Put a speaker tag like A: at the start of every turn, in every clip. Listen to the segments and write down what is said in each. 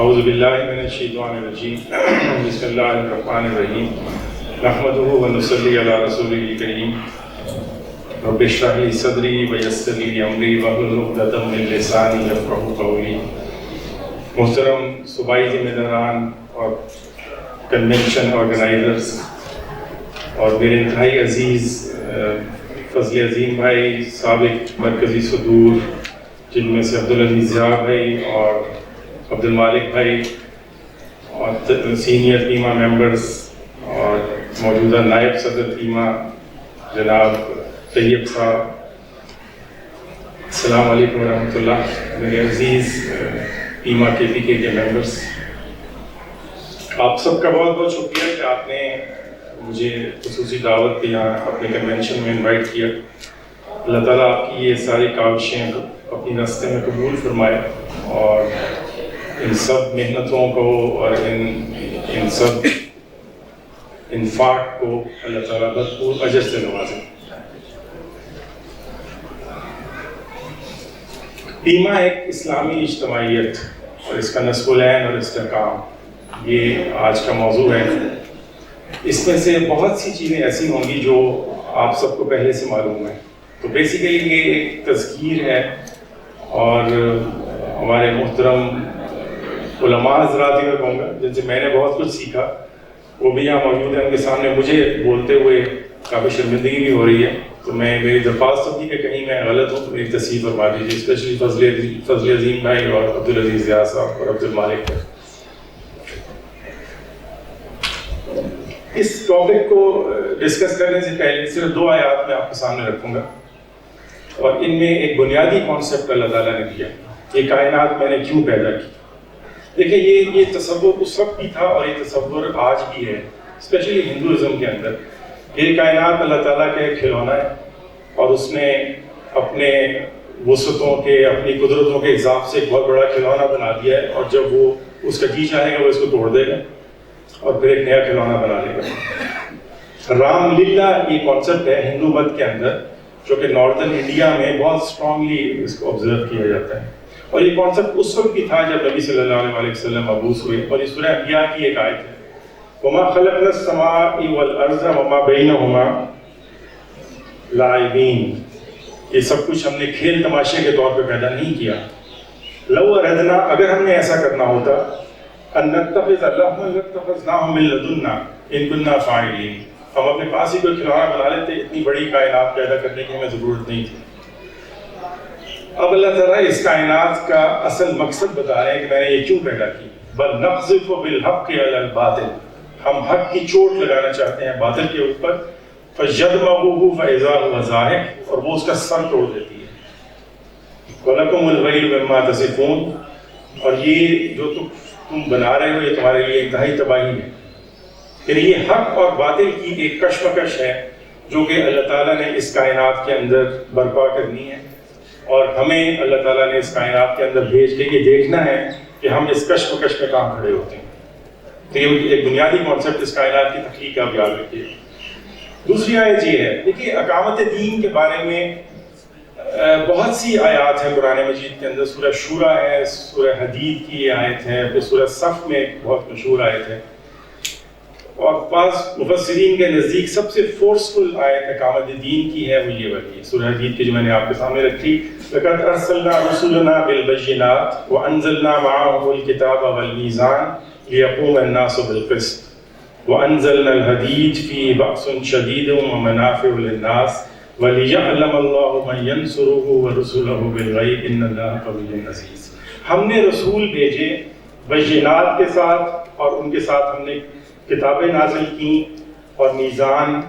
A: اعوذ باللہ من الشیطان الرجیم بسم اللہ الرحمن الرحیم نحمدہ ونصلی علی رسولہ الکریم رب اشرح لی صدری ویسر لی امری واحلل عقدۃ من لسانی یفقہوا قولی۔ محترم صوبائی ذمہ داران اور کنونشن آرگنائزرز اور میرے انتہائی عزیز فضل عظیم بھائی، سابق مرکزی صدور جن میں سے عبدالعزیز ضیاء بھائی اور عبد المالک بھائی، اور سینئر ٹیمہ ممبرز اور موجودہ نائب صدر ٹیمہ جناب طیب صاحب، السلام علیکم ورحمۃ اللہ۔ میرے عزیز ٹیمہ کے پی کے ممبرز، آپ سب کا بہت بہت شکریہ کہ آپ نے مجھے خصوصی دعوت کے یہاں اپنے کنونشن میں انوائٹ کیا۔ اللہ تعالیٰ آپ کی یہ ساری کاوشیں اپنی راستے میں قبول فرمائے اور ان سب محنتوں کو اور ان سب انفاق کو اللہ تعالیٰ بھرپور اجر سے نوازے۔ ٹیمہ ایک اسلامی اجتماعیت اور اس کا نصب العین اور استحکام، یہ آج کا موضوع ہے۔ اس میں سے بہت سی چیزیں ایسی ہوں گی جو آپ سب کو پہلے سے معلوم ہے، تو بیسیکلی یہ ایک تذکیر ہے اور ہمارے محترم علماء حضرات ہی میں کہوں گا جن سے میں نے بہت کچھ سیکھا، وہ بھی یہاں موجود ہیں۔ ان کے سامنے مجھے بولتے ہوئے کافی شرمندگی بھی ہو رہی ہے، تو میری درخواست ہوگی کہ کہیں میں غلط ہوں تو میری تصحیح فرما دیجیے، اسپیشلی فضل عظیم بھائی اور عبدالعزیز ضیاء صاحب اور عبد المالک بھائی۔ اس ٹاپک کو ڈسکس کرنے سے پہلے صرف 2 آیات میں آپ کے سامنے رکھوں گا، اور ان میں ایک بنیادی کانسیپٹ اللہ تعالیٰ نے دیا، یہ کائنات میں نے کیوں پیدا کی۔ دیکھیں یہ تصور اس وقت بھی تھا اور یہ تصور آج بھی ہے، اسپیشلی ہندوازم کے اندر۔ یہ کائنات اللہ تعالیٰ کا ایک کھلونا ہے اور اس نے اپنے وسعتوں کے، اپنی قدرتوں کے حساب سے ایک بہت بڑا کھلونا بنا دیا ہے، اور جب وہ اس کا جی چاہے گا وہ اس کو توڑ دے گا اور پھر ایک نیا کھلونا بنا لے گا۔ رام لیلا یہ کانسیپٹ ہے ہندو مت کے اندر، جو کہ ناردرن انڈیا میں بہت اسٹرانگلی اس کو آبزرو کیا جاتا ہے، اور یہ کانسیپٹ اس وقت بھی تھا جب نبی صلی اللہ علیہ وسلم مبعوث ہوئے، اور یہ سورہ انبیاء کی ایک آیت ہے، وَمَا خَلَقْنَا السَّمَاءَ وَالْأَرْضَ وَمَا بَيْنَهُمَا لَاعِبِينَ۔ یہ سب کچھ ہم نے کھیل تماشے کے طور پہ پیدا نہیں کیا۔ لَوْ أَرَدْنَا، اگر ہم نے ایسا کرنا ہوتا، أَن نَتَّخِذَ لَهْوًا لَاتَّخَذْنَاهُ مِن لَّدُنَّا إِن كُنَّا فَاعِلِينَ۔ ہم اپنے پاس ہی کوئی کھلونا بنا لیتے، اتنی بڑی کائنات پیدا کرنے کی ہمیں ضرورت نہیں تھی۔ اب اللہ تعالیٰ اس کائنات کا اصل مقصد بتا رہے ہیں کہ میں نے یہ کیوں پیدا کی۔ بل نقذف بالحق علی الباطل، ہم حق کی چوٹ لگانا چاہتے ہیں باطل کے اوپر، فیدمغه فاذا هو زاهق، اور وہ اس کا سر توڑ دیتی ہے۔ وَلَكُمُ الْوَيْلُ مِمَّا تَصِفُونَ، اور یہ جو تم بنا رہے ہو یہ تمہارے لیے انتہائی تباہی ہے۔ یعنی یہ حق اور باطل کی ایک کشمکش ہے جو کہ اللہ تعالیٰ نے اس کائنات کے اندر برپا کرنی ہے، اور ہمیں اللہ تعالیٰ نے اس کائنات کے اندر بھیج کے یہ دیکھنا ہے کہ ہم اس کشمکش میں کہاں کھڑے ہوتے ہیں۔ تو یہ ایک بنیادی کانسیپٹ اس کائنات کی تخلیق کا آپ یاد رکھیے۔ دوسری آیت یہ ہے، دیکھیے اقامت دین کے بارے میں بہت سی آیات ہیں قرآن مجید کے اندر۔ سورہ شورا ہے، سورہ حدید کی یہ آیت ہے، پھر سورہ صف میں ایک بہت مشہور آیت ہے، اور بعض مفسرین کے نزدیک سب سے فورسفل آیت اقامت دین کی ہے وہ یہ والی ہے، سورہ حدید کی جو میں نے آپ کے سامنے رکھی۔ لَقَدْ أَرْسَلْنَا رُسُلَنَا بِالْبَيِّنَاتِ وَأَنزَلْنَا مَعَهُمُ الْكِتَابَ وَالْمِيزَانَ لِيَقُومَ النَّاسُ بِالْقِسْطِ وَأَنزَلْنَا الْحَدِيدَ فِيهِ بَأْسٌ شَدِيدٌ وَمَنَافِعُ لِلنَّاسِ وَلِيَعْلَمَ اللَّهُ مَن يَنصُرُهُ وَرُسُلَهُ بِالْغَيْبِ إِنَّ اللَّهَ قَوِيٌّ عَزِيزٌ۔ ہم نے رسول بھیجے بینات کے ساتھ، اور ان کے ساتھ ہم نے کتابیں نازل کی اور میزان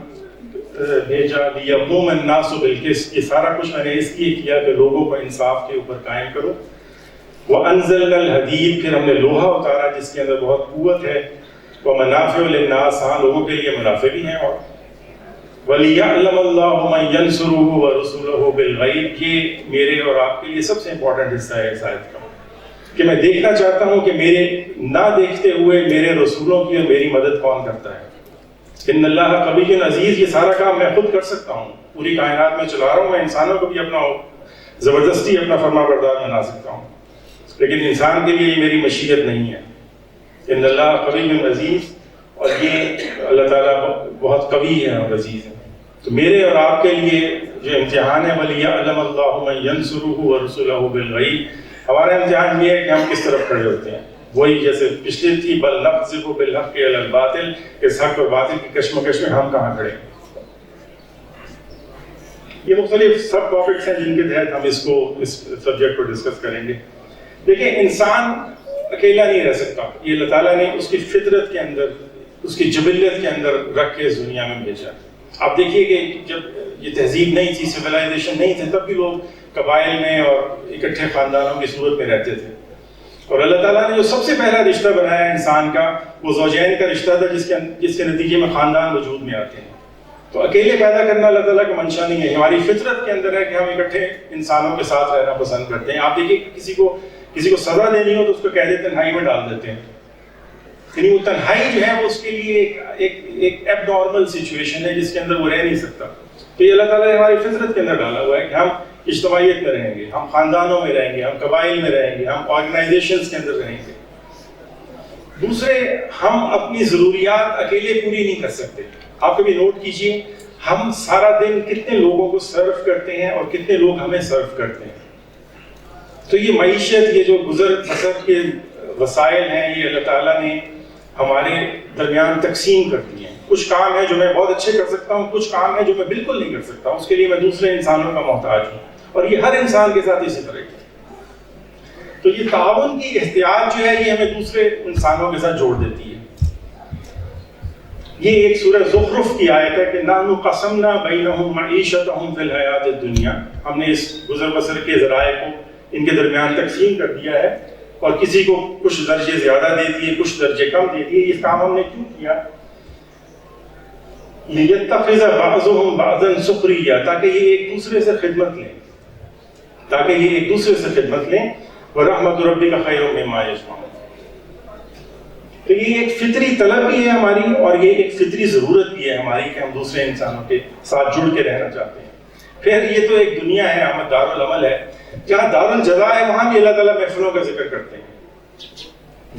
A: بھیجا، لیقوم الناس بالقسط، یہ سارا کچھ میں نے اس لیے کیا کہ لوگوں کو انصاف کے اوپر قائم کرو۔ وانزلنا الحدید، پھر ہم نے لوہا اتارا جس کے اندر بہت قوت ہے۔ ومنافع للناس، ہاں لوگوں کے لیے منافع بھی ہیں۔ اور ولیعلم اللہ من ینصرہ ورسلہ بالغیب، یہ میرے اور آپ کے لیے سب سے امپورٹنٹ حصہ ہے اس آیت کا، کہ میں دیکھنا چاہتا ہوں کہ میرے نہ دیکھتے ہوئے میرے رسولوں کی اور میری مدد کون کرتا ہے۔ ان اللہ قوی عزیز، یہ سارا کام میں خود کر سکتا ہوں، پوری کائنات میں چلا رہا ہوں، میں انسانوں کو بھی اپنا زبردستی اپنا فرما بردار بنا سکتا ہوں۔ لیکن انسان کے لیے یہ میری مشیت نہیں ہے. ان اللہ قوی عزیز، اور یہ اللہ تعالیٰ بہت قوی ہے اور عزیز ہے. تو میرے اور آپ کے لیے جو امتحان ہے وَلِيَعْلَمَ اللَّهُ مَن يَنْصُرُهُ وَرُسُلَهُ بِالْغَيْبِ، ہمارا امتحان یہ ہے کہ ہم کس طرف کھڑے ہوتے ہیں. وہی جیسے پچھلی تھی بل نقذف بالحق علی الباطل، اس حق اور باطل کی کشمکش میں ہم کہاں کھڑے ہیں. یہ مختلف سب ٹاپکس ہیں جن کے تحت ہم اس سبجیکٹ کو ڈسکس کریں گے. دیکھیں، انسان اکیلا نہیں رہ سکتا. یہ اللہ تعالیٰ نے اس کی فطرت کے اندر، اس کی جبلت کے اندر رکھ کے اس دنیا میں بھیجا. آپ دیکھیے کہ جب یہ تہذیب نہیں تھی، سویلائزیشن نہیں تھے، تب بھی لوگ قبائل میں اور اکٹھے خاندانوں کی صورت میں رہتے تھے. اور اللہ تعالیٰ نے جو سب سے پہلا رشتہ بنایا انسان کا، وہ زوجین کا رشتہ تھا، جس کے نتیجے میں خاندان وجود میں آتے ہیں. تو اکیلے پیدا کرنا اللہ تعالیٰ کا منشا نہیں ہے. ہماری فطرت کے اندر ہے کہ ہم اکٹھے انسانوں کے ساتھ رہنا پسند کرتے ہیں. آپ دیکھیے کسی کو سزا دینی ہو تو اس کو قید تنہائی میں ڈال دیتے ہیں. یعنی وہ تنہائی جو ہے وہ اس کے لیے ایک ایب نارمل سچویشن ہے جس کے اندر وہ رہ نہیں سکتا. تو یہ اللہ تعالیٰ نے ہماری فطرت کے اندر ڈالا ہوا ہے کہ ہم اجتماعیت میں رہیں گے، ہم خاندانوں میں رہیں گے، ہم قبائل میں رہیں گے، ہم آرگنائزیشنز کے اندر رہیں گے. دوسرے، ہم اپنی ضروریات اکیلے پوری نہیں کر سکتے. آپ کبھی نوٹ کیجئے ہم سارا دن کتنے لوگوں کو سرو کرتے ہیں اور کتنے لوگ ہمیں سرو کرتے ہیں. تو یہ معیشت، یہ جو گزر بسر کے وسائل ہیں، یہ اللہ تعالیٰ نے ہمارے درمیان تقسیم کر دی ہیں. کچھ کام ہیں جو میں بہت اچھے کر سکتا ہوں، کچھ کام ہیں جو میں بالکل نہیں کر سکتا. اس کے لیے میں دوسرے انسانوں کا محتاج ہوں، اور یہ ہر انسان کے ساتھ اسی طرح کی. تو یہ تعاون کی احتیاط جو ہے یہ ہمیں دوسرے انسانوں کے ساتھ جوڑ دیتی ہے. یہ ایک سورہ زخرف کی آیت ہے کہ نحن قسمنا بینہم معیشتہم فی الحیات الدنیا. ہم نے اس گزر بسر کے ذرائع کو ان کے درمیان تقسیم کر دیا ہے، اور کسی کو کچھ درجے زیادہ دے دیے، کچھ درجے کم دے دیے. یہ کام ہم نے کیوں کیا؟ لیتخذ بعضهم بعضا سخریا، تاکہ یہ ایک دوسرے سے خدمت لیں، وَرَحْمَةُ رَبِّكَ خَيْرٌ مِّمَّا يَجْمَعُونَ. تو یہ ایک فطری طلب بھی ہے ہماری، اور یہ ایک فطری ضرورت بھی ہے ہماری کہ ہم دوسرے انسانوں کے ساتھ جڑ کے رہنا چاہتے ہیں. پھر یہ تو ایک دنیا ہے، ہم دارالعمل ہے، جہاں دارالجزا ہے، وہاں بھی اللہ تعالیٰ محفلوں کا ذکر کرتے ہیں.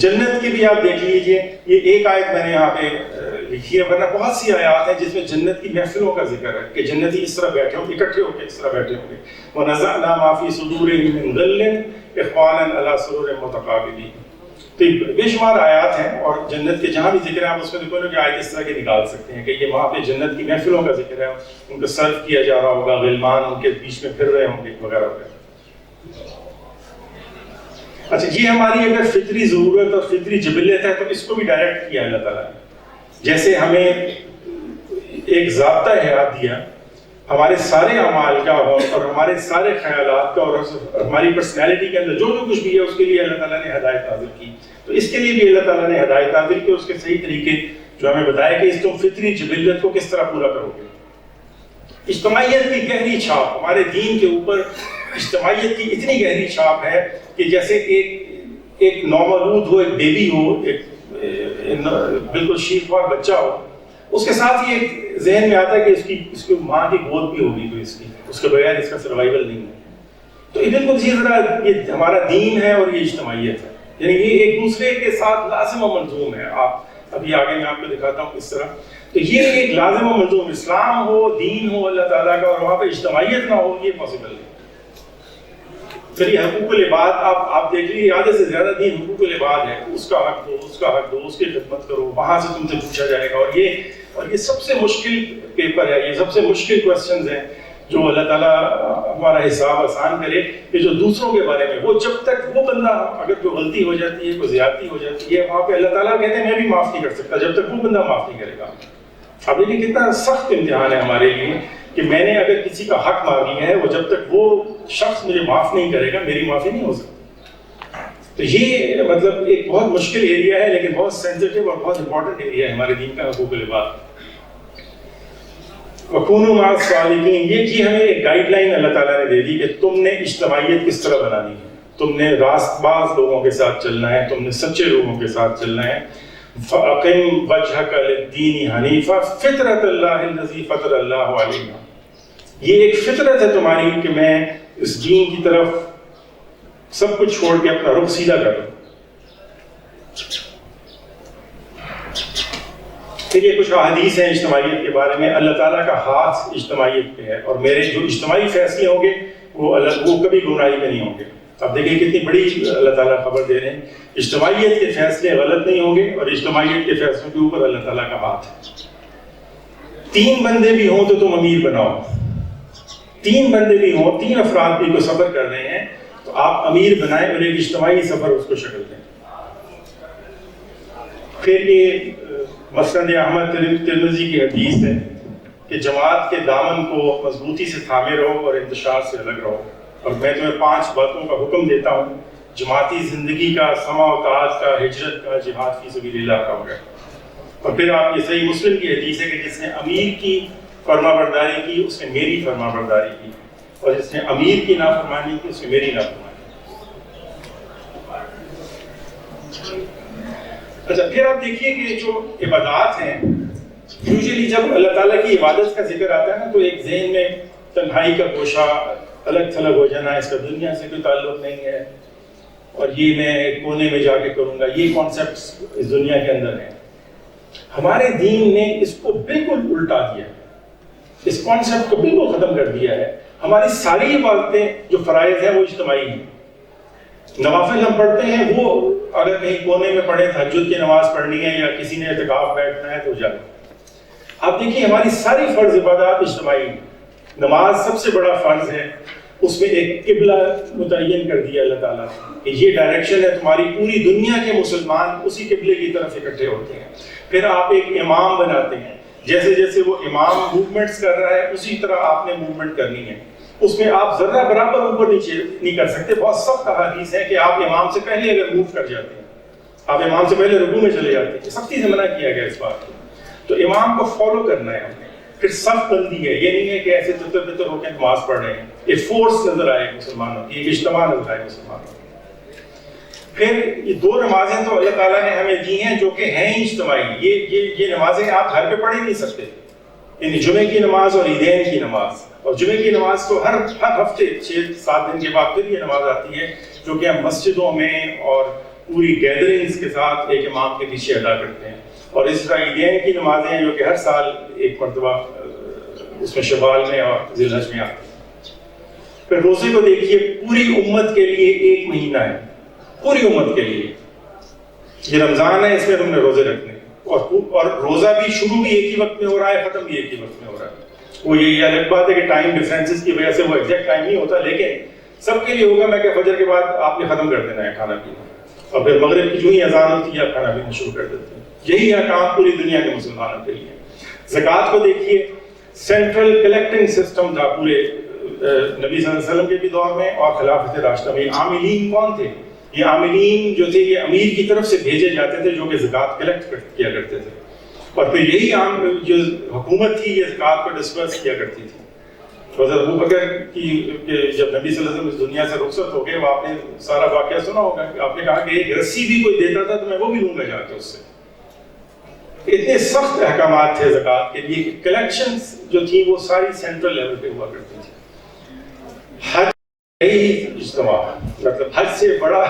A: جنت کی بھی آپ دیکھ لیجئے، یہ ایک آیت میں نے یہاں پہ لکھی ہے، ورنہ بہت سی آیات ہیں جس میں جنت کی محفلوں کا ذکر ہے کہ جنتی اس طرح بیٹھے ہوں، اکٹھے ہو کے اس طرح بیٹھے ہوں گے. وَنَزَعْنَا مَا فِي صُدُورِهِم مِّن غِلٍّ إِخْوَانًا عَلَىٰ سُرُرٍ مُتَقَابِلِينَ. تو بے شمار آیات ہیں، اور جنت کے جہاں بھی ذکر ہے آپ اس میں دیکھو کہ آیت اس طرح کے نکال سکتے ہیں کہ یہ وہاں پہ جنت کی محفلوں کا ذکر ہے، ان کو سرو کیا جا رہا ہوگا، غلمان ان کے بیچ میں پھر رہے ہوں گے وغیرہ وغیرہ. اچھا، یہ ہماری اگر فطری ضرورت اور فطری جبلت ہے تو اس کو بھی ڈائریکٹ کیا اللہ تعالیٰ نے. جیسے ہمیں ایک ضابطہ حیات دیا ہمارے سارے اعمال کا اور ہمارے سارے خیالات کا اور ہماری پرسنالٹی کے اندر جو کچھ بھی ہے اس کے لیے اللہ تعالیٰ نے ہدایت نازل کی. تو اس کے لیے بھی اللہ تعالیٰ نے ہدایت نازل کی، اس کے صحیح طریقے جو ہمیں بتایا کہ اس تم فطری جبلت کو کس طرح پورا کرو گے. اجتماعیت کی گہری چھاپ ہمارے دین کے اوپر، اجتماعیت کی اتنی گہری چھاپ ہے کہ جیسے ایک نومولود ہو، ایک بیبی ہو، ایک بالکل شیخوار بچہ ہو، اس کے ساتھ یہ ایک ذہن میں آتا ہے کہ اس کی ماں کی گود بھی ہوگی کوئی، اس کے بغیر اس کا سروائیول نہیں ہے. تو ادھر کو اسی طرح یہ ہمارا دین ہے اور یہ اجتماعیت ہے، یعنی یہ ایک دوسرے کے ساتھ لازم و ملزوم ہے. آپ ابھی آگے میں آپ کو دکھاتا ہوں اس طرح. تو یہ ایک لازم و ملزوم، اسلام ہو، دین ہو اللہ تعالیٰ کا، اور وہاں پہ اجتماعیت نہ ہو، یہ پاسبل نہیں. پھر یہ حقوق العباد آپ دیکھ لیجیے، آدھے سے زیادہ دین حقوق العباد ہے. اس کا حق دو، اس کا حق دو، اس کی خدمت کرو، وہاں سے تم سے پوچھا جائے گا. اور یہ سب سے مشکل پیپر ہے، یہ سب سے مشکل کوسچنز ہیں جو اللہ تعالیٰ ہمارا حساب آسان کرے کہ جو دوسروں کے بارے میں، وہ جب تک وہ بندہ اگر کوئی غلطی ہو جاتی ہے، کوئی زیادتی ہو جاتی ہے، وہاں پہ اللہ تعالیٰ کہتے ہیں میں بھی معاف نہیں کر سکتا جب تک وہ بندہ معاف نہیں کرے گا. اب دیکھیں کتنا سخت امتحان ہے ہمارے لیے کہ میں نے اگر کسی کا حق مار لیا ہے، وہ جب تک وہ شخص مجھے معاف نہیں کرے گا میری معافی نہیں ہو سکتی. تو یہ مطلب ایک بہت مشکل ایریا ہے، لیکن بہت سینسٹیو اور بہت امپورٹنٹ ایریا ہے ہمارے دین کا، حقوق العباد. وَكُونُوا مَعَ الصَّادِقِينَ، یہ ہمیں ایک گائیڈ لائن اللہ تعالیٰ نے دے دی کہ تم نے اجتماعیت کس طرح بنانی ہے، تم نے راست باز لوگوں کے ساتھ چلنا ہے، تم نے سچے لوگوں کے ساتھ چلنا ہے. فَأَقِمْ وَجْهَكَ لِلدِّينِ حَنِيفًا فِطْرَةَ اللَّهِ الَّذِي فَطَرَ اللَّهُ عَلَيْهَا. یہ ایک فطرت ہے تمہاری کہ میں اس دین کی طرف سب کچھ چھوڑ کے اپنا رخ سیدھا کر لو. پھر یہ کچھ احادیث ہیں اجتماعیت کے بارے میں. اللہ تعالیٰ کا ہاتھ اجتماعیت پہ ہے اور میرے جو اجتماعی فیصلے ہوں گے وہ کبھی گمراہی پہ نہیں ہوں گے. اب دیکھیں کتنی بڑی اللہ تعالیٰ خبر دے رہے ہیں. اجتماعیت کے فیصلے غلط نہیں ہوں گے اور اجتماعیت کے فیصلوں کے اوپر اللہ تعالیٰ کا ہاتھ ہے. 3 بندے بھی ہوں تو تم امیر بناؤ. 3 بندے بھی ہوں, 3 افراد بھی کو سفر کر رہے ہیں تو آپ امیر بنائیں اور ایک اجتماعی سفر اس کو شکل دیں. پھر یہ مسند احمد ترمذی کی حدیث ہے کہ جماعت کے دامن کو مضبوطی سے تھامے رہو اور انتشار سے الگ رہو. اور میں تمہیں 5 باتوں کا حکم دیتا ہوں, جماعتی زندگی کا, سما و طاعت کا, ہجرت کا, جہاد فی سبیل اللہ کا ہوگا. اور پھر آپ یہ صحیح مسلم کی حدیث ہے کہ جس نے امیر کی فرما برداری کی اس نے میری فرما برداری کی, اور جس نے امیر کی نافرمانی کی اس نے میری نافرمانی کی. اچھا, پھر آپ دیکھیے کہ جو عبادات ہیں, یوزلی جب اللہ تعالیٰ کی عبادت کا ذکر آتا ہے نا تو ایک ذہن میں تنہائی کا گوشہ, الگ تھلگ ہو جانا, اس کا دنیا سے کوئی تعلق نہیں ہے اور یہ میں ایک کونے میں جا کے کروں گا, یہ کانسیپٹس اس دنیا کے اندر ہیں. ہمارے دین نے اس کو بالکل الٹا دیا, اس کانسیپٹ کو بالکل ختم کر دیا ہے. ہماری ساری عبادتیں جو فرائض ہیں وہ اجتماعی ہیں. نوافل ہم پڑھتے ہیں وہ اگر کہیں کونے میں پڑھیں, تہجد کی نماز پڑھنی ہے یا کسی نے اعتکاف بیٹھنا ہے تو جائے. آپ دیکھیے ہماری ساری فرض عبادات اجتماعی ہیں. نماز سب سے بڑا فرض ہے, اس میں ایک قبلہ متعین کر دیا اللہ تعالیٰ کہ یہ ڈائریکشن ہے, تمہاری پوری دنیا کے مسلمان اسی قبلے کی طرف اکٹھے ہوتے ہیں. پھر آپ ایک امام بناتے ہیں, جیسے جیسے وہ امام موومنٹس کر رہا ہے اسی طرح آپ نے موومنٹ کرنی ہے. اس میں آپ ذرہ برابر اوپر نیچے نہیں کر سکتے. بہت سخت احادیث ہے کہ آپ امام سے پہلے اگر موو کر جاتے ہیں, آپ امام سے پہلے رکوع میں چلے جاتے ہیں, سختی سے منع کیا گیا اس بات کو. تو امام کو فالو کرنا ہے ہم نے. پھر صف بندی ہے, یہ نہیں ہے کہ ایسے تتر بتر ہو کے نماز پڑھ رہے ہیں. ایک فورس نظر آئے مسلمانوں کی, ایک اجتماع نظر آئے مسلمانوں کی. پھر یہ 2 نمازیں تو اللہ تعالیٰ نے ہمیں دی ہیں جو کہ ہیں اجتماعی. یہ نمازیں آپ گھر پہ پڑھ ہی نہیں سکتے, یعنی جمعے کی نماز اور عیدین کی نماز. اور جمعے کی نماز تو ہر ہفتے 6-7 دن کے بعد پھر یہ نماز آتی ہے جو کہ ہم مسجدوں میں اور پوری گیدرنگز کے ساتھ ایک امام کے پیچھے ادا کرتے ہیں. اور اس طرح عیدین کی نمازیں ہیں جو کہ ہر سال ایک مرتبہ اس میں شوال میں اور ذی الحج میں آتی ہیں. پھر روزے کو دیکھیے, پوری امت کے لیے 1 مہینہ ہے, پوری امت کے لیے. یہ رمضان ہے, اس میں تم نے روزے رکھنے, اور روزہ بھی شروع بھی ایک ہی وقت میں ہو رہا ہے, ختم بھی ایک ہی وقت میں ہو رہا ہے. وہ یہ الگ بات ہے کہ ٹائم ڈفرینسز کی وجہ سے وہ ایگزیکٹ ٹائم نہیں ہوتا, لیکن سب کے لیے ہوگا میں کہ فجر کے بعد آپ نے ختم کر دینا ہے کھانا پینا, اور پھر مغرب کی جو ہی اذان ہوتی ہے آپ کھانا پینا شروع کر دیتے ہیں. یہی احکام پوری دنیا کے مسلمانوں کے لیے. زکوٰۃ کو دیکھیے, سینٹرل کلیکٹنگ سسٹم تھا پورے نبی صلی اللہ علیہ وسلم کے بھی دور میں اور خلافت راشدہ میں. عاملین کون تھے؟ یہ عاملین جو تھے یہ امیر کی طرف سے بھیجے جاتے تھے جو کہ زکوٰۃ کلیکٹ کیا کرتے تھے, اور پھر یہی عام جو حکومت تھی یہ زکوٰۃ کو ڈسپرس کیا کرتی تھی. حضرت ابوبکر کی جب نبی صلی اللہ علیہ وسلم اس دنیا سے رخصت ہو گئے, وہ آپ نے سارا واقعہ سنا ہوگا کہ آپ نے کہا کہ ایک رسی بھی کوئی دیتا تھا تو میں وہ بھی لوں گا جا کے اس سے. اتنے سخت احکامات تھے زکوٰۃ کے لیے کہ کلیکشنز جو تھی وہ ساری سینٹرل لیول پہ ہوا کرتی تھی. حج یہی اجتماع, مطلب حج سے بڑا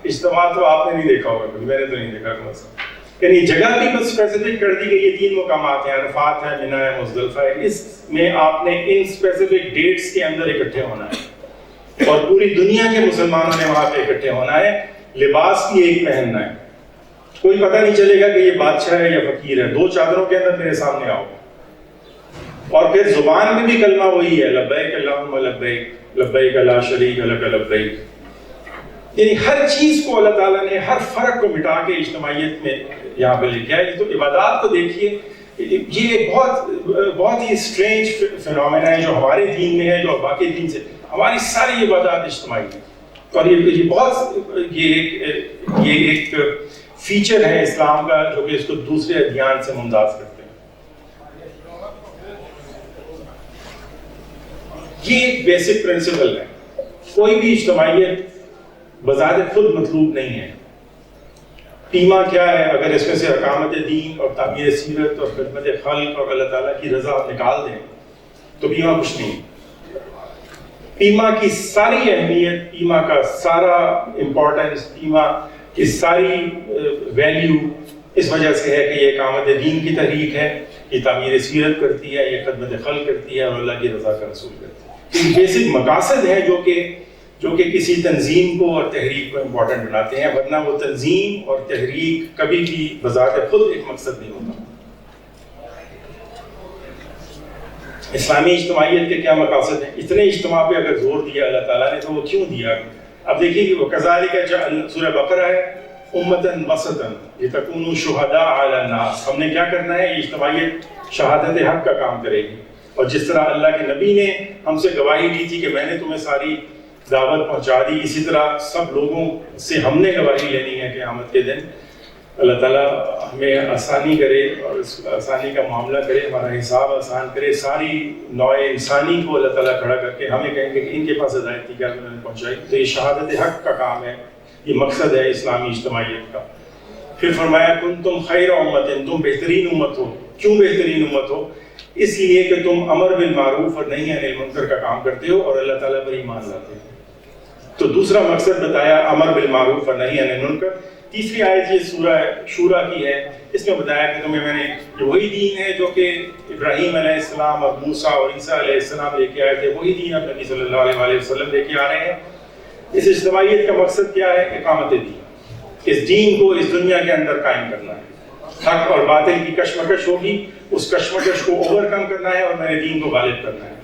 A: اجتماع تو آپ نے نہیں دیکھا ہوگا, میں نے تو نہیں دیکھا کم از کم. یعنی جگہ بھی بس اسپیسیفک کر دی گئی, یہ 3 مقامات ہیں, عرفات ہے, منی ہے, مزدلفہ ہے. اس میں آپ نے ان اسپیسیفک ڈیٹس کے اندر اکٹھے ہونا ہے اور پوری دنیا کے مسلمانوں نے وہاں پہ اکٹھے ہونا ہے. لباس بھی ایک پہننا ہے, کوئی پتہ نہیں چلے گا کہ یہ بادشاہ ہے یا فقیر ہے. 2 چادروں کے اندر میرے سامنے آؤ. اور پھر زبان میں بھی کلمہ وہی ہے, لبیک اللہم لبیک, لبیک لا شریک لک لبیک. یعنی ہر چیز کو اللہ تعالیٰ نے ہر فرق کو مٹا کے اجتماعیت میں یہاں پہ لکھا ہے. تو عبادات کو دیکھیے, یہ بہت ہی اسٹرینج فینومینا ہے جو ہمارے دین میں ہے, جو باقی دین سے ہماری ساری عبادات اجتماعی ہیں. اور یہ بہت یہ ایک فیچر ہے اسلام کا جو کہ اس کو دوسرے ادیان سے ممتاز کرتے ہیں. یہ ایک بیسک پرنسپل ہے, کوئی بھی اجتماعیت بذات خود مطلوب نہیں ہے. پیما کیا ہے؟ اگر اس میں سے اقامت دین اور تعمیر سیرت اور خدمت خلق اور اللہ تعالیٰ کی رضا آپ نکال دیں تو پیما کچھ نہیں. پیما کی ساری اہمیت، پیما کا سارا امپورٹنس، پیما کی ساری ویلیو اس وجہ سے ہے کہ یہ اقامت دین کی تحریک ہے، یہ تعمیر سیرت کرتی ہے، یہ خدمت خلق کرتی ہے اور اللہ کی رضا کا رسول کرتی ہے۔ یہ بیسک مقاصد ہیں جو کہ کسی تنظیم کو اور تحریک کو امپورٹنٹ بناتے ہیں، ورنہ وہ تنظیم اور تحریک کبھی بھی بذات خود ایک مقصد نہیں ہوتا۔ اسلامی اجتماعیت کے کیا مقاصد ہیں؟ اتنے اجتماع پہ اگر زور دیا اللہ تعالیٰ نے تو وہ کیوں دیا؟ اب دیکھیے کہ وَكَذَلِكَ سورہ بقرہ ہے، امتاً وسطاً لِتَكُونُوا شُهَدَاءَ عَلَى النَّاسِ، ہم نے کیا کرنا ہے؟ یہ اجتماعیت شہادت حق کا کام کرے گی، اور جس طرح اللہ کے نبی نے ہم سے گواہی دی تھی کہ میں نے تمہیں ساری دعوت پہنچا دی، اسی طرح سب لوگوں سے ہم نے گواہی لینی ہے قیامت کے دن۔ اللہ تعالیٰ ہمیں آسانی کرے اور اس آسانی کا معاملہ کرے، ہمارا حساب آسان کرے، ساری نوع انسانی کو اللہ تعالیٰ کھڑا کر کے ہمیں کہیں کہ ان کے پاس ہدایت تھی کیا انہوں نے پہنچائی۔ تو یہ شہادت حق کا کام ہے، یہ مقصد ہے اسلامی اجتماعیت کا۔ پھر فرمایا کنتم خیر امت، تم بہترین امت ہو۔ کیوں بہترین امت ہو؟ اس لیے کہ تم امر بالمعروف اور نہی عن المنکر کا کام کرتے ہو اور اللہ تعالیٰ پر ایمان لاتے ہو۔ تو دوسرا مقصد بتایا امر بالمعروف اور نہی عن المنکر۔ تیسری آیت یہ سورہ شورا کی ہے، اس میں بتایا کہ تمہیں میں نے یہ وہی دین ہے جو کہ ابراہیم علیہ السلام اور موسیٰ اور عیسیٰ علیہ السلام لے کے آئے تھے، وہی دین اب نبی صلی اللہ علیہ وسلم لے کے آ رہے ہیں۔ اس اجتماعیت کا مقصد کیا ہے؟ اقامت دین، اس دین کو اس دنیا کے اندر قائم کرنا ہے۔ حق اور باطل کی کشمکش ہوگی، اس کشمکش کو اوور کم کرنا ہے اور میرے دین کو غالب کرنا ہے۔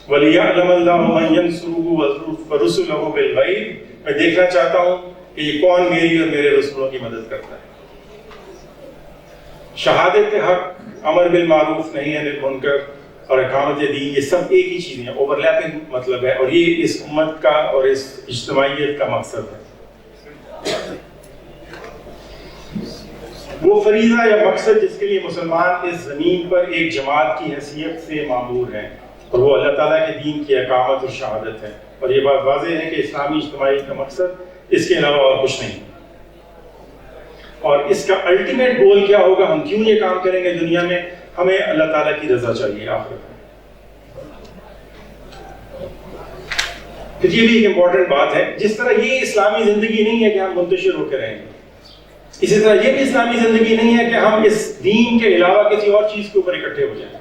A: وَلِيَعْلَمَ اللَّهُ مَن يَنْصُرُهُ وَرُسُلَهُ بِالْغَيْبِ، میں دیکھنا چاہتا ہوں کہ یہ کون میری اور میرے رسولوں کی مدد کرتا ہے۔ شہادت حق، امر بالمعروف نہی عن المنکر اور اقامت دین، یہ سب ایک ہی چیزیں ہیں، اوور لیپنگ مطلب ہے، اور یہ اس امت کا اور اس اجتماعیت کا مقصد ہے۔ وہ فریضہ یا مقصد جس کے لیے مسلمان اس زمین پر ایک جماعت کی حیثیت سے معمور ہیں، اور وہ اللہ تعالیٰ کے دین کی اقامت اور شہادت ہے۔ اور یہ بات واضح ہے کہ اسلامی اجتماعیت کا مقصد اس کے علاوہ اور کچھ نہیں۔ اور اس کا الٹیمیٹ گول کیا ہوگا؟ ہم کیوں یہ کام کریں گے دنیا میں؟ ہمیں اللہ تعالیٰ کی رضا چاہیے آخرت میں۔ پھر یہ بھی ایک امپورٹنٹ بات ہے، جس طرح یہ اسلامی زندگی نہیں ہے کہ ہم منتشر ہو کے رہیں گے، اسی طرح یہ بھی اسلامی زندگی نہیں ہے کہ ہم اس دین کے علاوہ کسی اور چیز کے اوپر اکٹھے ہو جائیں،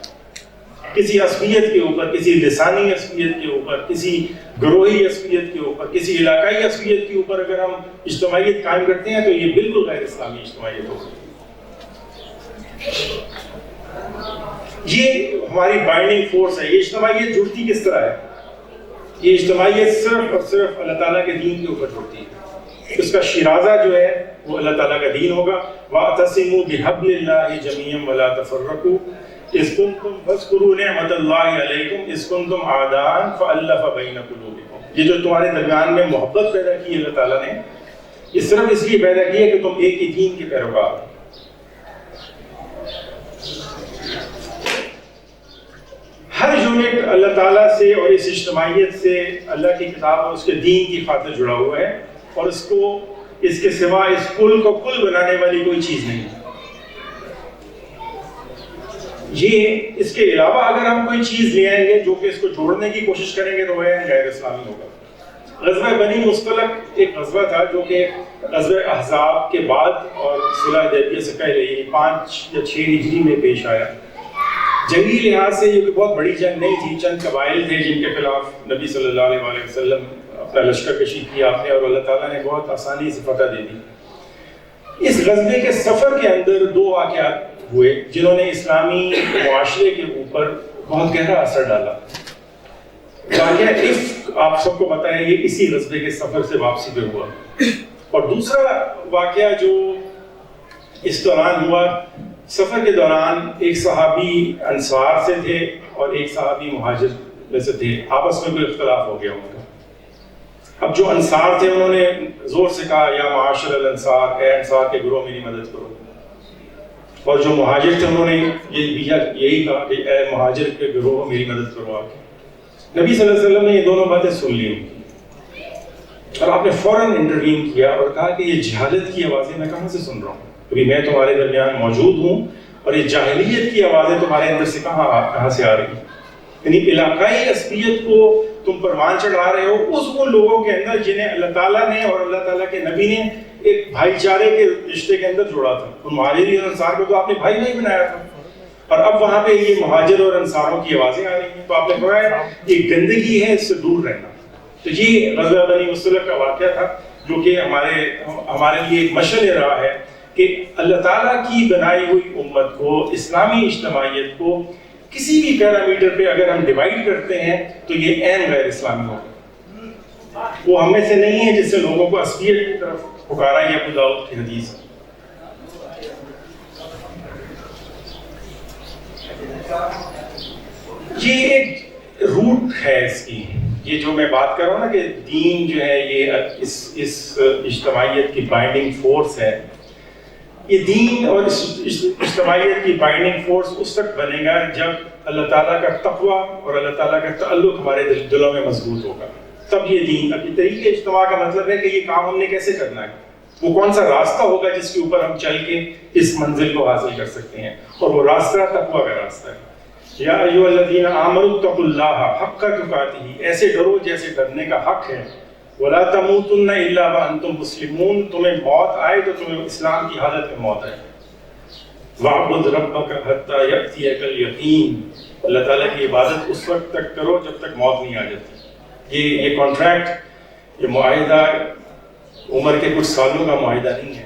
A: کسی عصبیت کے اوپر، کسی لسانی عصبیت کے اوپر، کسی گروہی عصبیت کے اوپر، کسی علاقائی عصبیت کے اوپر اگر ہم اجتماعیت قائم کرتے ہیں تو یہ بالکل غیر اسلامی اجتماعیت ہوگی۔ یہ ہماری بائنڈنگ فورس ہے۔ یہ اجتماعیت جڑتی کس طرح ہے؟ یہ اجتماعیت صرف اور صرف اللہ تعالیٰ کے دین کے اوپر جڑتی ہے۔ اس کا شیرازہ جو ہے وہ اللہ تعالیٰ کا دین ہوگا۔ وَاعْتَصِمُوا بِحَبْلِ اللَّهِ جَمِيعًا وَلَا تَفَرَّقُوا اِذْ كُنتُمْ فَاذْكُرُوا نِعْمَةَ اللَّهِ عَلَيْكُمْ اِذْ كُنتُمْ أَعْدَاءً فَأَلَّفَ بَيْنَ قُلُوبِكُمْ۔ یہ جو تمہارے درمیان میں محبت پیدا کی اللہ تعالیٰ نے، یہ صرف اس لیے پیدا کی ہے کہ تم ایک ہی دین کے پیروکار ہو۔ ہر یونٹ اللہ تعالیٰ سے اور اس اجتماعیت سے اللہ کی کتاب اور اس کے دین کی خاطر جڑا ہوا ہے، اور اس کو اس کے سوا اس کل کو کل بنانے والی کوئی چیز نہیں ہے۔ یہ اس کے علاوہ اگر ہم کوئی چیز لے آئیں گے جو کہ اس کو جوڑنے کی کوشش کریں گے تو وہ غیر اسلامی ہوگا۔ غزوہ بنی مصطلق ایک غزوہ تھا جو کہ غزوہ احزاب کے بعد اور صلح حدیبیہ سے پہلے، یعنی 5 یا 6 ہجری میں پیش آیا۔ جنگی لحاظ سے یہ کوئی بہت بڑی جنگ نہیں تھی، چند قبائل تھے جن کے خلاف نبی صلی اللہ علیہ وسلم اپنا لشکر کشی کیا آپ نے، اور اللہ تعالیٰ نے بہت آسانی سے فتح دے دی۔ اس غزوے کے سفر کے اندر 2 واقعات ہوئے جنہوں نے اسلامی معاشرے کے اوپر بہت گہرا اثر ڈالا۔ واقعہ عفق آپ سب کو پتہ ہے، یہ اسی غزوے کے سفر سے واپسی پہ ہوا۔ اور دوسرا واقعہ جو اس دوران ہوا، سفر کے دوران ایک صحابی انصار سے تھے اور ایک صحابی مہاجر میں سے تھے، آپس میں کوئی اختلاف ہو گیا ان کا۔ اب جو انصار تھے انہوں نے زور سے کہا یا معاشر الانصار، اے انصار کے گروہ میری مدد کرو، اور جو مہاجر تھے انہوں نے یہی کہا کہ اے مہاجر کے گروہ میری مدد کرو آ کے۔ نبی صلی اللہ علیہ وسلم نے یہ دونوں باتیں سن لی اور آپ نے فوراً انٹروین کیا اور کہا کہ یہ جہالت کی آوازیں میں کہاں سے سن رہا ہوں؟ کبھی میں تمہارے درمیان موجود ہوں اور یہ جاہلیت کی آوازیں تمہارے اندر سے کہاں سے آ رہی ہیں؟ یعنی علاقائی عصبیت کو تم پروان چڑھا رہے ہو ان لوگوں کے اندر جنہیں اللہ تعالیٰ نے اور اللہ تعالیٰ کے نبی نے ایک بھائی چارے کے رشتے کے اندر جوڑا تھا. ان مہاجرین اور انصار کو تو آپ نے بھائی نہیں بنایا تھا, اور اب وہاں پہ یہ مہاجر اور انصاروں کی آوازیں آ رہی ہیں. تو آپ نے فرمایا یہ گندگی ہے, اس سے دور رہنا. تو یہ غزوہ بنی مصطلق کا واقعہ تھا جو کہ ہمارے لیے ایک مشعل راہ ہے کہ اللہ تعالیٰ کی بنائی ہوئی امت کو, اسلامی اجتماعیت کو کسی بھی پیرامیٹر پہ اگر ہم ڈیوائیڈ کرتے ہیں تو یہ عین غیر اسلامی ہوگا. وہ ہم میں سے نہیں ہے جس سے لوگوں کو عصبیت کی طرف پکارا. یہ ابو داؤد کی حدیث ہے. یہ ایک روٹ ہے اس کی. یہ جو میں بات کر رہا ہوں نا کہ دین جو ہے یہ اس اجتماعیت کی بائنڈنگ فورس ہے. یہ دین اور اس اجتماعیت کی بائنڈنگ فورس اس وقت بنے گا جب اللہ تعالیٰ کا تقوی اور اللہ تعالیٰ کا تعلق ہمارے دلوں میں مضبوط ہوگا. تب یہ دین. اب یہ طریقے اجتماع کا مطلب ہے کہ یہ کام ہم نے کیسے کرنا ہے, وہ کون سا راستہ ہوگا جس کے اوپر ہم چل کے اس منزل کو حاصل کر سکتے ہیں, اور وہ راستہ تقوی کا راستہ ہے. یا ایھا الذین آمنوا اتقوا اللہ حق تقاتہ, ایسے ڈرو جیسے ڈرنے کا حق ہے. ولا تموتن الا وانتم مسلمون, تمہیں موت آئے تو تمہیں اسلام کی حالت میں موت آئے. واعبد ربک حتی یأتیک الیقین, اللہ تعالیٰ کی عبادت اس وقت تک کرو جب تک موت نہیں آ جاتی. یہ کانٹریکٹ, یہ معاہدہ عمر کے کچھ سالوں کا معاہدہ نہیں ہے,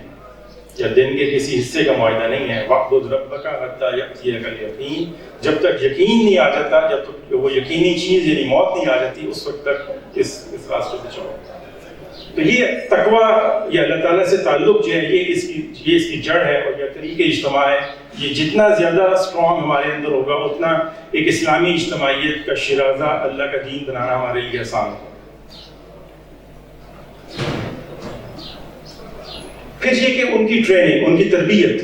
A: یا دن کے کسی حصے کا معاہدہ نہیں ہے. واعبد ربک حتی یأتیک الیقین, جب تک یقین نہیں آ جاتا, جب تک وہ یقینی چیز یعنی موت نہیں آ جاتی, اس وقت تک اس راستے پہ چلو. تو یہ تقویٰ, یہ اللہ تعالیٰ سے تعلق جو ہے یہ اس کی جڑ ہے, اور یہ طریقہ اجتماع ہے. یہ جتنا زیادہ اسٹرانگ ہمارے اندر ہوگا اتنا ایک اسلامی اجتماعیت کا شیرازہ, اللہ کا دین بنانا ہمارے لیے آسان ہوگا. پھر یہ کہ ان کی ٹریننگ, ان کی تربیت,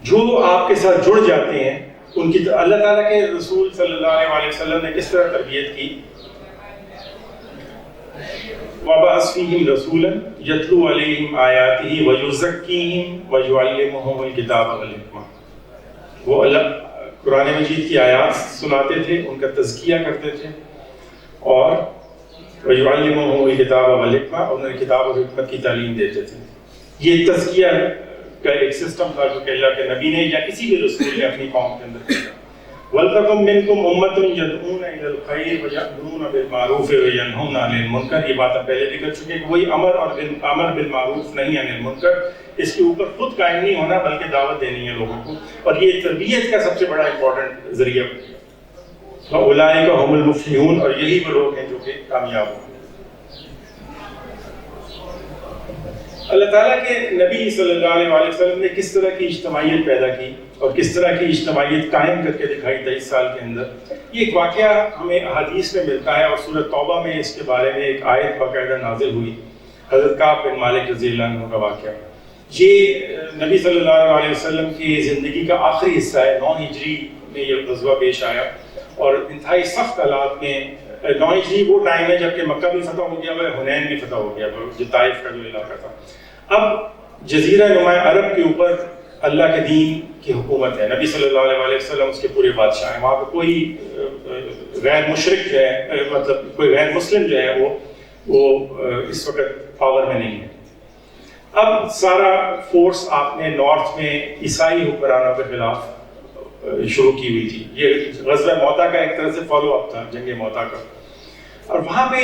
A: جو آپ کے ساتھ جڑ جاتے ہیں ان کی, اللہ تعالیٰ کے رسول صلی اللہ علیہ وسلم نے کس طرح تربیت کی. وَبَعَثَ فِيهِمْ رَسُولًا يَتْلُو عَلَيْهِمْ آيَاتِهِ وَيُزَكِّيهِمْ وَيُعَلِّمُهُمُ الْكِتَابَ وَالْحِكْمَةَ. وہ اللہ قرآن مجید کی آیات سناتے تھے, ان کا تزکیہ کرتے تھے, اور وَيُعَلِّمُهُمُ الْكِتَابَ وَالْحِكْمَةَ, اور انہیں کتاب اور حکمت کی تعلیم دیتے تھے. یہ تزکیہ کا ایک سسٹم تھا جو کہ اللہ کے نبی نے یا کسی بھی رسول نے اپنی قوم کے اندر کیا. وَلْتَكُن مِّنكُمْ أُمَّةٌ يَدْعُونَ إِلَى الْخَيْرِ وَيَأْمُرُونَ بِالْمَعْرُوفِ وَيَنْهَوْنَ عَنِ الْمُنكَرِ. یہ بات ہم پہلے بھی کر چکے ہیں کہ وہی امر بالمعروف نہیں عن المنکر, اس کے اوپر خود قائم نہیں ہونا بلکہ دعوت دینی ہے لوگوں کو, اور یہ تربیت کا سب سے بڑا امپورٹنٹ ذریعہ. وَأُولَٰئِكَ هُمُ الْمُفْلِحُونَ, اور یہی وہ لوگ ہیں جو کہ کامیاب ہوں. اللہ تعالیٰ کے نبی صلی اللہ علیہ وسلم نے کس طرح کی اجتماعیت پیدا کی اور کس طرح کی اجتماعیت قائم کر کے دکھائی 23 سال کے اندر. یہ ایک واقعہ ہمیں احادیث میں ملتا ہے, اور سورۃ توبہ میں اس کے بارے میں ایک آیت باقاعدہ نازل ہوئی, حضرت کعب بن مالک رضی اللہ عنہ کا واقعہ. یہ نبی صلی اللہ علیہ وسلم کی زندگی کا آخری حصہ ہے. 9 ہجری میں یہ غزوہ پیش آیا, اور انتہائی سخت حالات میں. 9 ہجری وہ ٹائم ہے جب کہ مکہ بھی فتح ہو گیا ہوا ہے, حنین بھی فتح ہو گیا ہوا, جو طائف کا جو علاقہ تھا. اب جزیرہ نمایا عرب کے اوپر اللہ کے دین کی حکومت ہے. نبی صلی اللہ علیہ وسلم اس کے پورے بادشاہ ہیں. وہاں پہ کوئی غیر مشرک جو ہے, مطلب کوئی غیر مسلم جو ہے وہ اس وقت پاور میں نہیں ہے. اب سارا فورس آپ نے نارتھ میں عیسائی حکمرانوں کے خلاف شروع کی ہوئی تھی. یہ غزوہ موتا کا ایک طرح سے فالو اپ تھا جنگ موتا کا, اور وہاں پہ,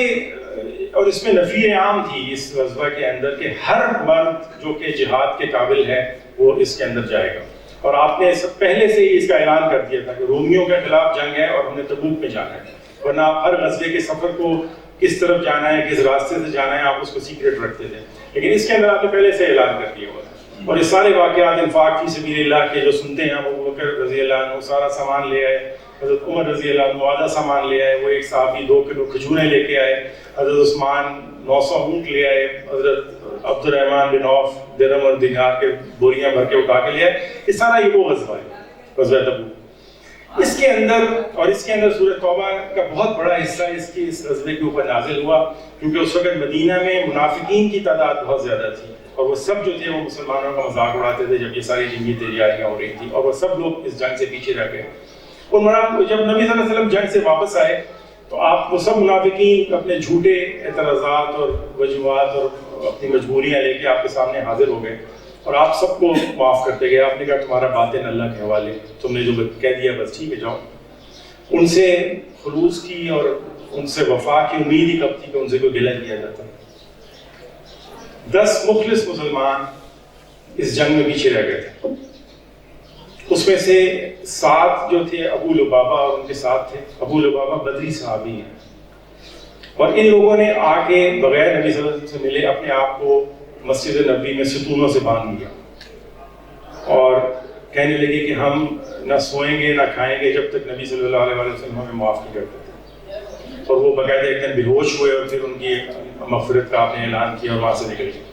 A: اور اس میں نفیر عام تھی اس غزوہ کے اندر کہ ہر مرد جو کہ جہاد کے قابل ہے وہ اس کے اندر جائے گا. اور آپ نے سب پہلے سے ہی اس کا اعلان کر دیا تھا کہ رومیوں کے خلاف جنگ ہے اور ہم نے تبوک میں جانا ہے, ورنہ آپ ہر غزوے کے سفر کو کس طرف جانا ہے, کس راستے سے جانا ہے, آپ اس کو سیکریٹ رکھتے تھے. لیکن اس کے اندر آپ نے پہلے سے اعلان کر دیا ہوا تھا. اور یہ سارے واقعات انفاق فی سبیل اللہ کے جو سنتے ہیں, وہ بکر رضی اللہ عنہ سارا سامان لے آئے, حضرت عمر رضی اللہ عنہ آدھا سامان لے آئے, وہ ایک صحابی 2 کلو کھجوریں لے کے آئے, حضرت عثمان 900 اونٹ لے آئے, حضرت عبد الرحمن بن عوف درہم اور دینار کے بوریاں بھر کے اٹھا کے لے آئے. یہ سارا یہ وہ غزوہ ہے, غزوہ تبوک. اس کے اندر سورۃ توبہ کا بہت بڑا حصہ اس غزوے کے اوپر نازل ہوا, کیونکہ اس وقت مدینہ میں منافقین کی تعداد بہت زیادہ تھی, اور وہ سب جو تھے وہ مسلمانوں کا مذاق اڑاتے تھے جب یہ ساری جنگی تیاریاں ہو رہی تھی, اور وہ سب لوگ اس جنگ سے پیچھے رہ گئے. جب نبی صلی اللہ علیہ وسلم جنگ سے واپس آئے تو آپ وہ سب منافقین اپنے جھوٹے اعتراضات اور وجوہات اور اپنی مجبوریاں لے کے آپ کے سامنے حاضر ہو گئے اور آپ سب کو معاف کرتے گئے. آپ نے کہا تمہارا باطن اللہ کے حوالے, تم نے جو کہہ دیا بس ٹھیک ہے جاؤ. ان سے خلوص کی اور ان سے وفا کی امید ہی کب تھی کہ ان سے کوئی گلہ کیا جاتا. 10 مخلص مسلمان اس جنگ میں پیچھے رہ گئے تھے. اس میں سے 7 جو تھے ابو لبابہ اور ان کے ساتھ تھے. ابو لبابہ بدری صحابی ہیں اور ان لوگوں نے آ کے بغیر نبی صلی اللہ علیہ وسلم سے ملے اپنے آپ کو مسجد نبوی میں ستونوں سے باندھ لیا اور کہنے لگے کہ ہم نہ سوئیں گے نہ کھائیں گے جب تک نبی صلی اللہ علیہ وسلم ہمیں معاف نہیں کرتے. اور وہ باقاعدہ ایک دن بے ہوش ہوئے اور پھر ان کی مغفرت کا آپ نے اعلان کیا اور وہاں سے نکل گئے.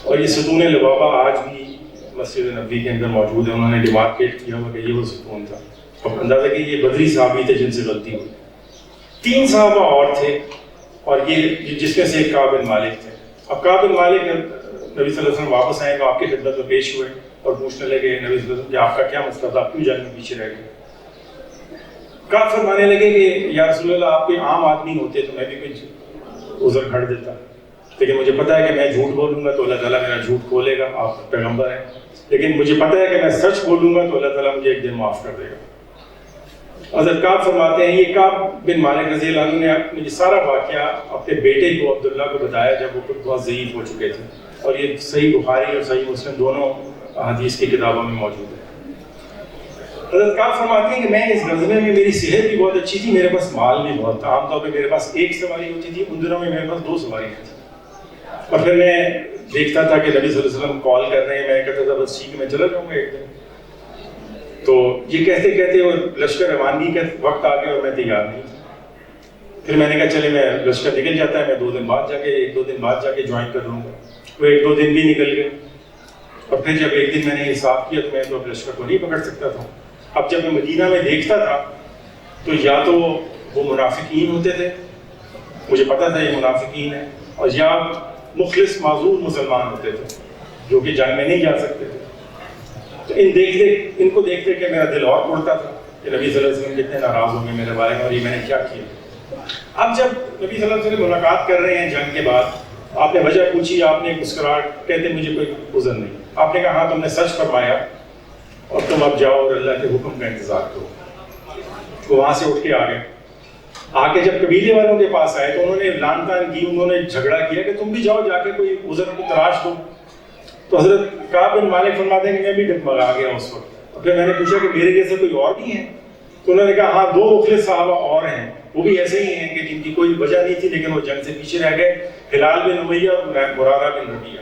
A: اور یہ ستون لبابہ آج بھی مسجد نبوی کے اندر موجود ہے. انہوں نے ڈیمارکیٹ کیا ہوا کہ یہ وہ ستون تھا. اب اندازہ کہ یہ بدری صحابی تھے جن سے غلطی ہوئی. 3 صحابہ اور تھے اور یہ جس میں سے ایک کعب بن مالک تھے. اب کعب بن مالک نبی صلی اللہ علیہ وسلم واپس آئے تو آپ کی خدمت میں پیش ہوئے اور پوچھنے لگے نبی صلی اللہ علیہ وسلم کہ آپ کا کیا مسئلہ تھا, آپ کیوں جنگ میں پیچھے رہ گئے. کعب فرمانے لگے کہ یا رسول اللہ آپ کوئی عام آدمی ہوتے تو میں بھی کوئی عذر کھڑ دیتا, لیکن مجھے پتا ہے کہ میں جھوٹ بولوں گا تو اللہ تعالیٰ میرا جھوٹ کھولے گا, آپ پیغمبر ہیں, لیکن مجھے پتا ہے کہ میں سچ بولوں گا تو اللہ تعالیٰ مجھے ایک دن معاف کر دے گا. حضرت کعب فرماتے ہیں یہ کعب بن مالک رضی اللہ عنہ نے یہ سارا واقعہ اپنے بیٹے کو عبداللہ کو بتایا جب وہ بہت ضعیف ہو چکے تھے, اور یہ صحیح بخاری اور صحیح مسلم دونوں حدیث کی کتابوں میں موجود ہے. حضرت کعب فرماتے ہیں کہ میں اس غزوے میں میری صحت بھی بہت اچھی تھی, میرے پاس مال بھی بہت تھا. عام طور پہ میرے پاس 1 سواری ہوتی تھی, ان دنوں میں میرے پاس 2 سواریاں تھیں. اور پھر میں دیکھتا تھا کہ نبی صلی اللہ علیہ وسلم کال کر رہے ہیں, میں کہتا تھا بس ٹھیک ہے میں چلا جاؤں گا ایک دن. تو یہ کہتے کہتے وہ لشکر روانگی کا وقت آ گیا اور میں تیار نہیں تھا. پھر میں نے کہا چلے میں لشکر نکل جاتا ہے, میں 2 دن بعد جا کے 1-2 دن بعد جا کے جوائن کر لوں گا. وہ 1-2 دن بھی نکل گئے اور پھر جب ایک دن میں نے حساب کیا تو میں تو اب لشکر کو نہیں پکڑ سکتا تھا. اب جب میں مدینہ میں دیکھتا تھا تو یا تو وہ منافقین ہوتے تھے, مجھے پتا تھا یہ منافقین ہیں, اور یا مخلص معذور مسلمان ہوتے تھے جو کہ جنگ میں نہیں جا سکتے تھے. تو ان کو دیکھتے کہ میرا دل اور اڑتا تھا کہ نبی صلی اللہ علیہ وسلم کتنے ناراض ہوں گے میرے بارے میں اور یہ میں نے کیا کیا. اب جب نبی صلی اللہ علیہ وسلم ملاقات کر رہے ہیں جنگ کے بعد, آپ نے وجہ پوچھی, آپ نے مسکراہٹ, کہتے مجھے کوئی عذر نہیں. آپ نے کہا ہاں تم نے سچ فرمایا اور تم اب جاؤ اور اللہ کے حکم کا انتظار کرو. وہ وہاں سے اٹھ کے آ گئے. آ کے جب قبیلے والوں کے پاس آئے تو انہوں نے لان تان کی, انہوں نے جھگڑا کیا کہ تم بھی جاؤ جا کے کوئی عذر کو تراش دو. تو حضرت کعب بن مالک فرماتے ہیں کہ میں بھی ڈگمگا گیا اس وقت. اور پھر میں نے پوچھا کہ میرے جیسے کوئی اور بھی ہیں؟ تو انہوں نے کہا ہاں 2 مخلص صحابہ اور ہیں, وہ بھی ایسے ہی ہیں کہ جن کی کوئی وجہ نہیں تھی لیکن وہ جنگ سے پیچھے رہ گئے, ہلال بن امیہ اور مرارہ بن ربیعہ.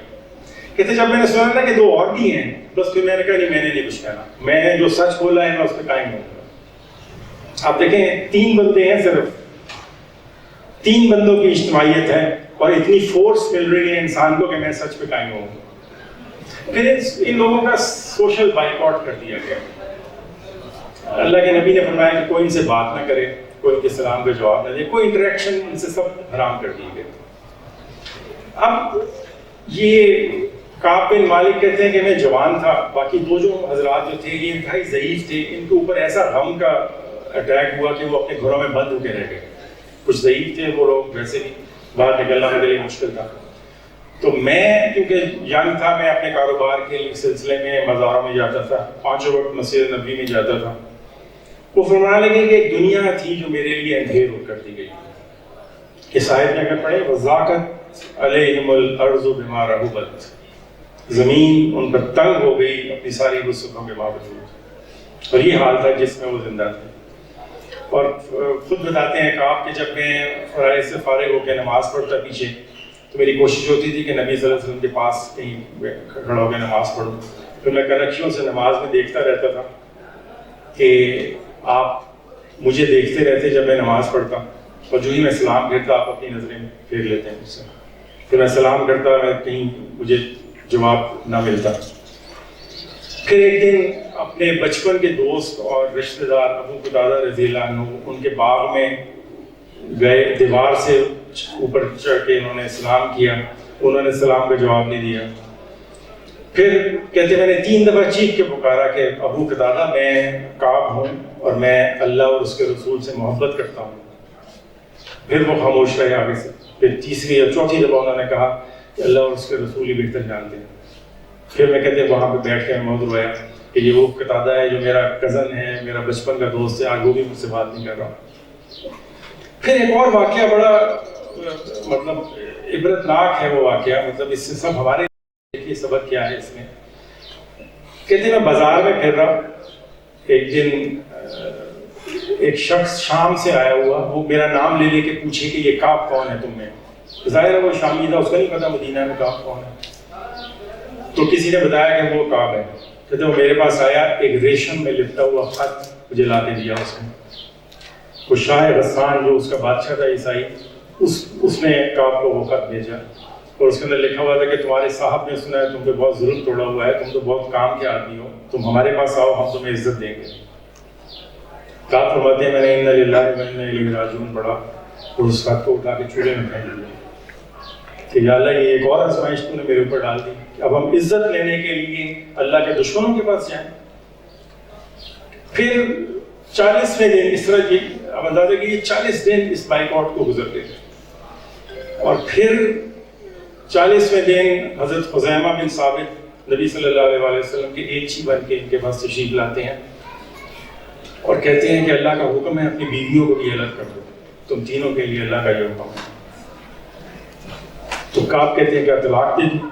A: کہتے جب میں نے سنا نا کہ 2 اور بھی ہیں, بس پھر میں نے کہا نہیں میں نے نہیں کچھ کہنا, میں نے جو سچ بولا ہے میں اس پہ قائم ہوں گا. آپ دیکھیں 3 بندے ہیں, صرف 3 بندوں کی اجتماعیت ہے اور اتنی فورس مل رہی ہے انسان کو کہ میں سچ پہ قائم ہوں. پھر ان لوگوں کا سوشل بائیکاٹ کر دیا گیا. اللہ کے نبی نے فرمایا کہ کوئی ان سے بات نہ کرے, کوئی ان کے سلام کا جواب نہ دے, کوئی انٹریکشن ان سے سب حرام کر دی گئی. اب یہ کعب بن مالک کہتے ہیں کہ میں جوان تھا, باقی 2 جو حضرات جو تھے یہ انتہائی ضعیف تھے, ان کے اوپر ایسا غم کا اٹیک ہوا کہ وہ اپنے گھروں میں بند ہو کے رہ گئے. کچھ ضعیف تھے وہ لوگ, ویسے بھی باہر نکلنا میرے لیے مشکل تھا. تو میں کیونکہ ینگ تھا, میں اپنے کاروبار کے سلسلے میں مزاروں میں جاتا تھا, 5 وقت مسجد نبوی میں جاتا تھا. وہ فرمانے لگے کہ ایک دنیا تھی جو میرے لیے اندھیر کر دی گئی کہ صاحب نے اگر پڑھے وَذَاقَتْ عَلَيْهِمُ الْأَرْضُ بِمَا رَحُبَتْ, زمین ان پر تنگ ہو گئی اپنی ساری وسعتوں کے باوجود. اور یہ حال تھا جس میں وہ زندہ تھے. اور خود بتاتے ہیں کعب کہ جب میں فرائض سے فارغ ہو کے نماز پڑھتا پیچھے تو میری کوشش ہوتی تھی کہ نبی صلی اللہ علیہ وسلم کے پاس کہیں کھڑا ہو کے نماز پڑھوں. پھر میں کنکشیوں سے نماز میں دیکھتا رہتا تھا کہ آپ مجھے دیکھتے رہتے جب میں نماز پڑھتا, اور جو ہی میں سلام پھیرتا آپ اپنی نظریں پھیر لیتے ہیں مجھ سے. پھر میں سلام کرتا, میں کہیں مجھے جواب نہ ملتا. پھر ایک دن اپنے بچپن کے دوست اور رشتہ دار ابو قتادہ رضی اللہ عنہ ان کے باغ میں گئے, دیوار سے اوپر چڑھ کے انہوں نے سلام کیا, انہوں نے سلام کا جواب نہیں دیا. پھر کہتے میں نے 3 دفعہ چیخ کے پکارا کہ ابو قتادہ میں کعب ہوں اور میں اللہ اور اس کے رسول سے محبت کرتا ہوں. پھر وہ خاموش رہے آگے سے. پھر تیسری یا چوتھی دفعہ انہوں نے کہا کہ اللہ اور اس کے رسول ہی بہتر جانتے ہیں. پھر میں کہتے ہیں وہاں پہ بیٹھ کے میں بہت رویا کہ یہ وہ قتادہ ہے جو میرا کزن ہے, میرا بچپن کا دوست ہے, آج وہ بھی مجھ سے بات نہیں کر رہا. پھر ایک اور واقعہ بڑا مطلب عبرتناک ہے وہ واقعہ, مطلب اس سے سب ہمارے دیکھیے سبق کیا ہے اس میں. کہتے ہیں میں بازار میں پھر رہا, ایک دن ایک شخص شام سے آیا ہوا, وہ میرا نام لے لے کے پوچھے کہ یہ کعب کون ہے تم میں. ظاہر ہے وہ شامی تھا, اس کو نہیں پتا مدینہ میں کعب کون ہے. تو کسی نے بتایا کہ وہ کعب ہے. کہتے وہ میرے پاس آیا, ایک ریشم میں لپٹا ہوا خط مجھے لا کے دیا اس نے. وہ شاہ غسان جو اس کا بادشاہ تھا عیسائی, اس نے کعب کو وہ خط بھیجا اور اس کے اندر لکھا ہوا تھا کہ تمہارے صاحب نے سنا ہے تم پہ بہت ظلم توڑا ہوا ہے, تم تو بہت کام کے آدمی ہو, تم ہمارے پاس آؤ, ہم تمہیں عزت دیں گے. کعب فرماتے ہیں میں نے انا للہ و انا الیہ راجعون پڑھا اور اس خط کو اٹھا کے چولہے میں پھینک دیا کہ یا اللہ یہ ایک اور آزمائش تو نے میرے اوپر ڈال دی کہ اب ہم عزت لینے کے لیے اللہ کے دشمنوں کے پاس جائیں. پھر 40ویں دن اس طرح کی اب اندازہ کہ یہ 40 دن اس بائیکاٹ کو گزر گئے. اور پھر 40ویں دن حضرت خزیمہ بن ثابت نبی صلی اللہ علیہ وسلم کے ایلچی بن کے ان کے پاس تشریف لاتے ہیں اور کہتے ہیں کہ اللہ کا حکم ہے اپنی بیویوں کو بھی الگ کر دو, تم تینوں کے لیے اللہ کا یہ حکم ہے. تو کعب کہتے ہیں کیا طلاق دے دوں؟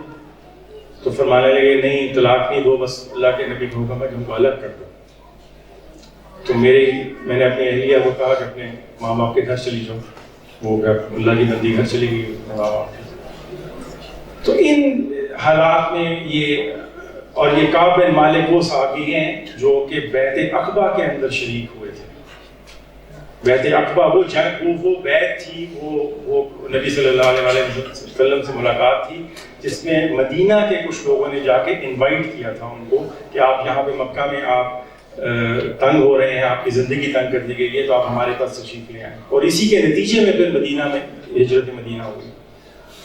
A: تو فرمانے لگے نہیں طلاق نہیں دو, بس اللہ کے نبی کا حکم ہے کہ ان کو الگ کر دو. تو میں نے اپنی اہلیہ کو کہا کہ اپنے ماں باپ کے گھر چلی جاؤ. وہ اللہ کی بندی گھر چلی گئی ماں باپ کے. تو ان حالات میں یہ اور یہ کعب بن مالک وہ صحابی ہیں جو کہ بیعت عقبہ کے اندر شریک ہوئے تھے. بیعت عقبہ وہ جنگ وہ بیعت تھی, وہ نبی صلی اللہ علیہ وسلم سے ملاقات تھی جس میں مدینہ کے کچھ لوگوں نے جا کے انوائٹ کیا تھا ان کو کہ آپ یہاں پہ مکہ میں آپ تنگ ہو رہے ہیں, آپ کی زندگی تنگ کر دی گئی ہے, تو آپ ہمارے پاس تشریف لے آئیں. اور اسی کے نتیجے میں پھر مدینہ میں ہجرت مدینہ ہوئی.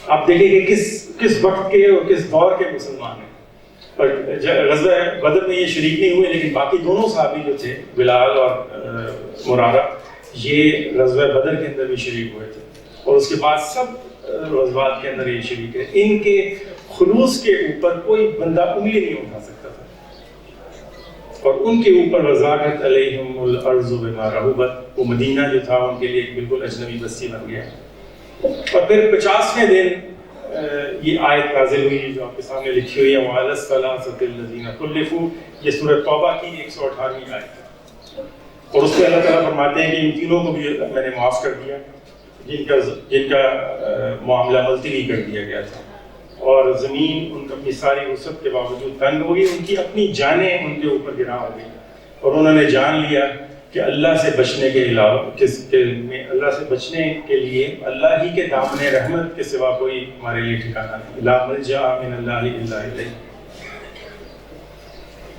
A: آپ دیکھیں کہ کس وقت کے اور کس دور کے مسلمان ہیں. اور غزوہ بدر میں یہ شریک نہیں ہوئے, لیکن باقی دونوں صحابی جو تھے بلال اور مرارہ یہ غزوہ بدر کے اندر بھی شریک ہوئے تھے, اور اس کے بعد سب غزوات کے اندر یہ شریک ہے. ان کے خلوص کے اوپر کوئی بندہ انگلی نہیں اٹھا سکتا تھا, اور ان کے اوپر وضاقت علیہم الارض بما رحبت, وہ مدینہ جو تھا ان کے لیے ایک بالکل اجنبی بستی بن گیا. اور پھر 50ویں دن یہ آیت نازل ہوئی جو آپ کے سامنے لکھی ہوئی ہے وعلی الثلاثۃ الذین خلفوا, یہ سورۃ توبہ کی 118ویں آیت ہے. اور اس میں اللہ تعالیٰ فرماتے ہیں کہ ان تینوں کو بھی میں نے معاف کر دیا جن کا معاملہ ملتوی کر دیا گیا تھا, اور زمین ان کی اپنی ساری وسعت کے باوجود تنگ ہو گئی, ان کی اپنی جانیں ان کے اوپر گراں ہو گئی, اور انہوں نے جان لیا کہ اللہ سے بچنے کے علاوہ اللہ سے بچنے کے لیے اللہ ہی کے دامن رحمت کے سوا کوئی ہمارے لیے ٹھکانہ نہیں. لا ملجا من اللہ الا الیہ.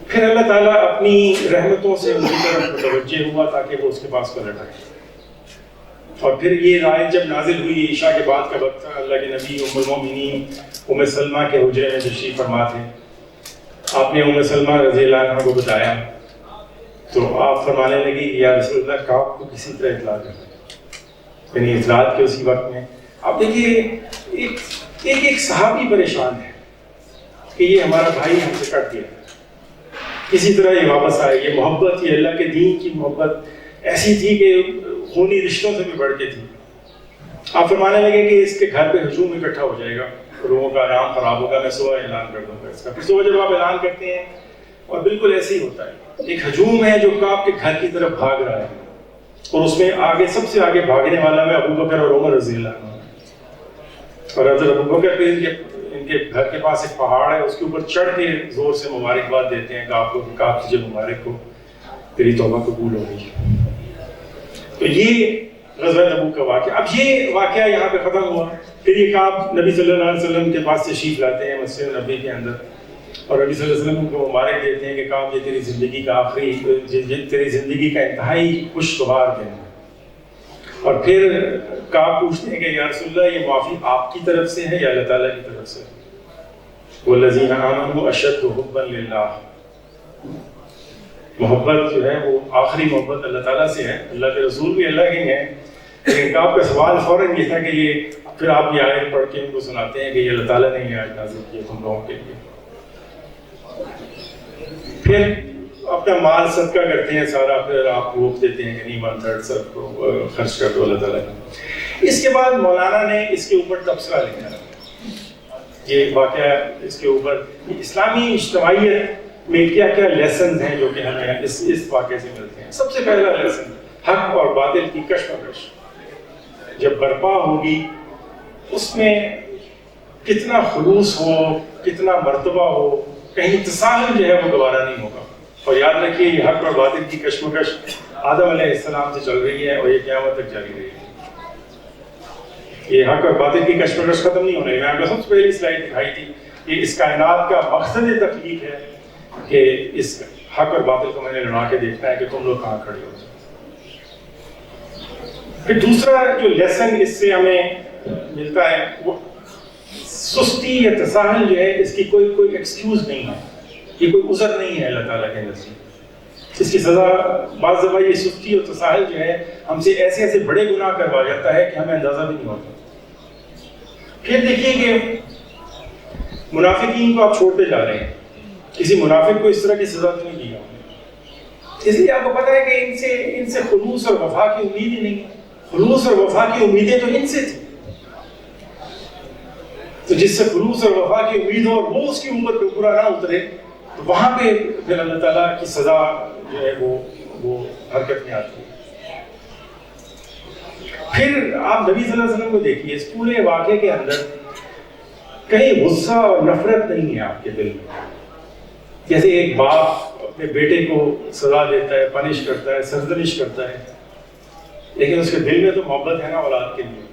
A: پھر اللہ تعالیٰ اپنی رحمتوں سے ان کی طرف متوجہ ہوا تاکہ وہ اس کے پاس پلٹ آئے. اور پھر یہ آیت جب نازل ہوئی عشاء کے بعد کا وقت تھا, اللہ کے نبی ام المومنین ام سلمہ کے حجرے میں تشریف فرما تھے. آپ نے ام سلمہ رضی اللہ عنہ کو بتایا تو آپ فرمانے لگی یا رسول اللہ کعب کو کسی طرح اطلاع کر دیں, یعنی اطلاعات کے اسی وقت میں. آپ دیکھیے ایک صحابی پریشان ہے کہ یہ ہمارا بھائی ہم سے کٹ گیا, کسی طرح یہ واپس آئے. یہ محبت, یہ اللہ کے دین کی محبت ایسی تھی کہ خونی رشتوں سے بھی بڑھ کے تھی. آپ فرمانے لگے کہ اس کے گھر پہ ہجوم اکٹھا ہو جائے گا, لوگوں کا آرام خراب ہوگا, میں صبح اعلان کر دوں گا اس کا. پھر صبح جب آپ اعلان کرتے ہیں اور بالکل ایسے ہی ہوتا ہے, ایک ہجوم ہے جو کعب کے گھر کی طرف بھاگ رہا ہے, اور اس میں آگے سب سے آگے بھاگنے والا میں ابو بکر اور عمر رضی اللہ عنہ. اور حضرت ابو بکر پہ ان کے گھر کے پاس ایک پہاڑ ہے, اس کے اوپر چڑھ کے زور سے مبارکباد دیتے ہیں کعب کو کہ کعب تجھے مبارک ہو, تیری توبہ قبول ہو گئی. تو یہ غزوہ تبوک کا واقعہ. اب یہ واقعہ یہاں پہ ختم ہوا. پھر یہ کعب نبی صلی اللہ علیہ وسلم کے پاس تشریف لاتے ہیں مسجد نبی کے اندر, اور نبی صلی اللہ علیہ وسلم کو مبارک دیتے ہیں کہ کعب یہ تیری زندگی کا آخری, تیری زندگی کا انتہائی خوشگوار دن ہے. اور پھر کعب پوچھتے ہیں کہ یا رسول اللہ یہ معافی آپ کی طرف سے ہے یا اللہ تعالیٰ کی طرف سے؟ وَالَّذِينَ آمَنُوا أَشَدُّ حُبًّا لِلَّهِ. محبت جو ہے وہ آخری محبت اللہ تعالیٰ سے ہے، اللہ کے رسول بھی اللہ کے ہیں، لیکن آپ کا سوال فوراً یہ تھا کہ یہ پھر آپ یہ آیت پڑھ کے ان کو سناتے ہیں کہ یہ اللہ تعالیٰ نے یہ آیت نازل کی ہے تم لوگوں کے لیے، پھر اپنا مال صدقہ کرتے ہیں سارا، پھر آپ روک دیتے ہیں کہ نہیں 1/3 سب کو خرچ کر دو اللہ تعالیٰ نے۔ اس کے بعد مولانا نے اس کے اوپر تبصرہ لکھا، یہ واقعہ اس کے اوپر اسلامی اجتماعیت میں کیا کیا لیسنز ہیں جو کہ ہمیں اس واقعے سے ملتے ہیں۔ سب سے پہلا لیسن، حق اور باطل کی کشمکش جب برپا ہوگی اس میں کتنا خلوص ہو، کتنا مرتبہ ہو، کہیں تساہل جو ہے وہ دوبارہ نہیں ہوگا۔ اور یاد رکھیے یہ حق اور باطل کی کشمکش آدم علیہ السلام سے چل رہی ہے اور یہ قیامت تک جاری رہے گی۔ یہ حق اور باطل کی کشمکش ختم نہیں ہونے۔ میں آپ کو سب سے پہلی سلائڈ دکھائی تھی کہ اس کائنات کا مقصد تخلیق ہے کہ اس حق اور باطل کو میں نے لڑا کے دیکھنا ہے کہ تم لوگ کہاں کھڑے ہو۔ پھر دوسرا جو لیسن اس سے ہمیں ملتا ہے وہ سستی یا تساہل جو ہے اس کی کوئی ایکسکیوز نہیں ہے، یہ کوئی عذر نہیں ہے اللہ تعالیٰ کے نزدیک۔ اس کی سزا بعض دفعہ یہ سستی اور تساہل جو ہے ہم سے ایسے ایسے بڑے گناہ کروا جاتا ہے کہ ہمیں اندازہ بھی نہیں ہوتا۔ پھر دیکھیے کہ منافقین کو آپ چھوڑتے جا رہے ہیں، کسی منافق کو اس طرح کی سزا تو نہیں دی گئی، اس لیے آپ کو پتا ہے کہ ان سے خلوص اور وفا کی امید ہی نہیں ہے۔ خلوص اور وفا کی امیدیں تو ان سے تھی، تو جس سے خلوص اور وفا کی امید ہو اور وہ اس کی اوپر پہ پورا نہ اترے تو وہاں پہ پھر اللہ تعالیٰ کی سزا جو ہے وہ حرکت میں آتی ہے۔ پھر آپ نبی صلی اللہ علیہ وسلم کو دیکھیے، اس پورے واقعے کے اندر کہیں غصہ اور نفرت نہیں ہے آپ کے دل میں، جیسے ایک باپ اپنے بیٹے کو سزا دیتا ہے، پنش کرتا ہے، سرزنش کرتا ہے، لیکن اس کے دل میں تو محبت ہے نا اولاد کے لیے۔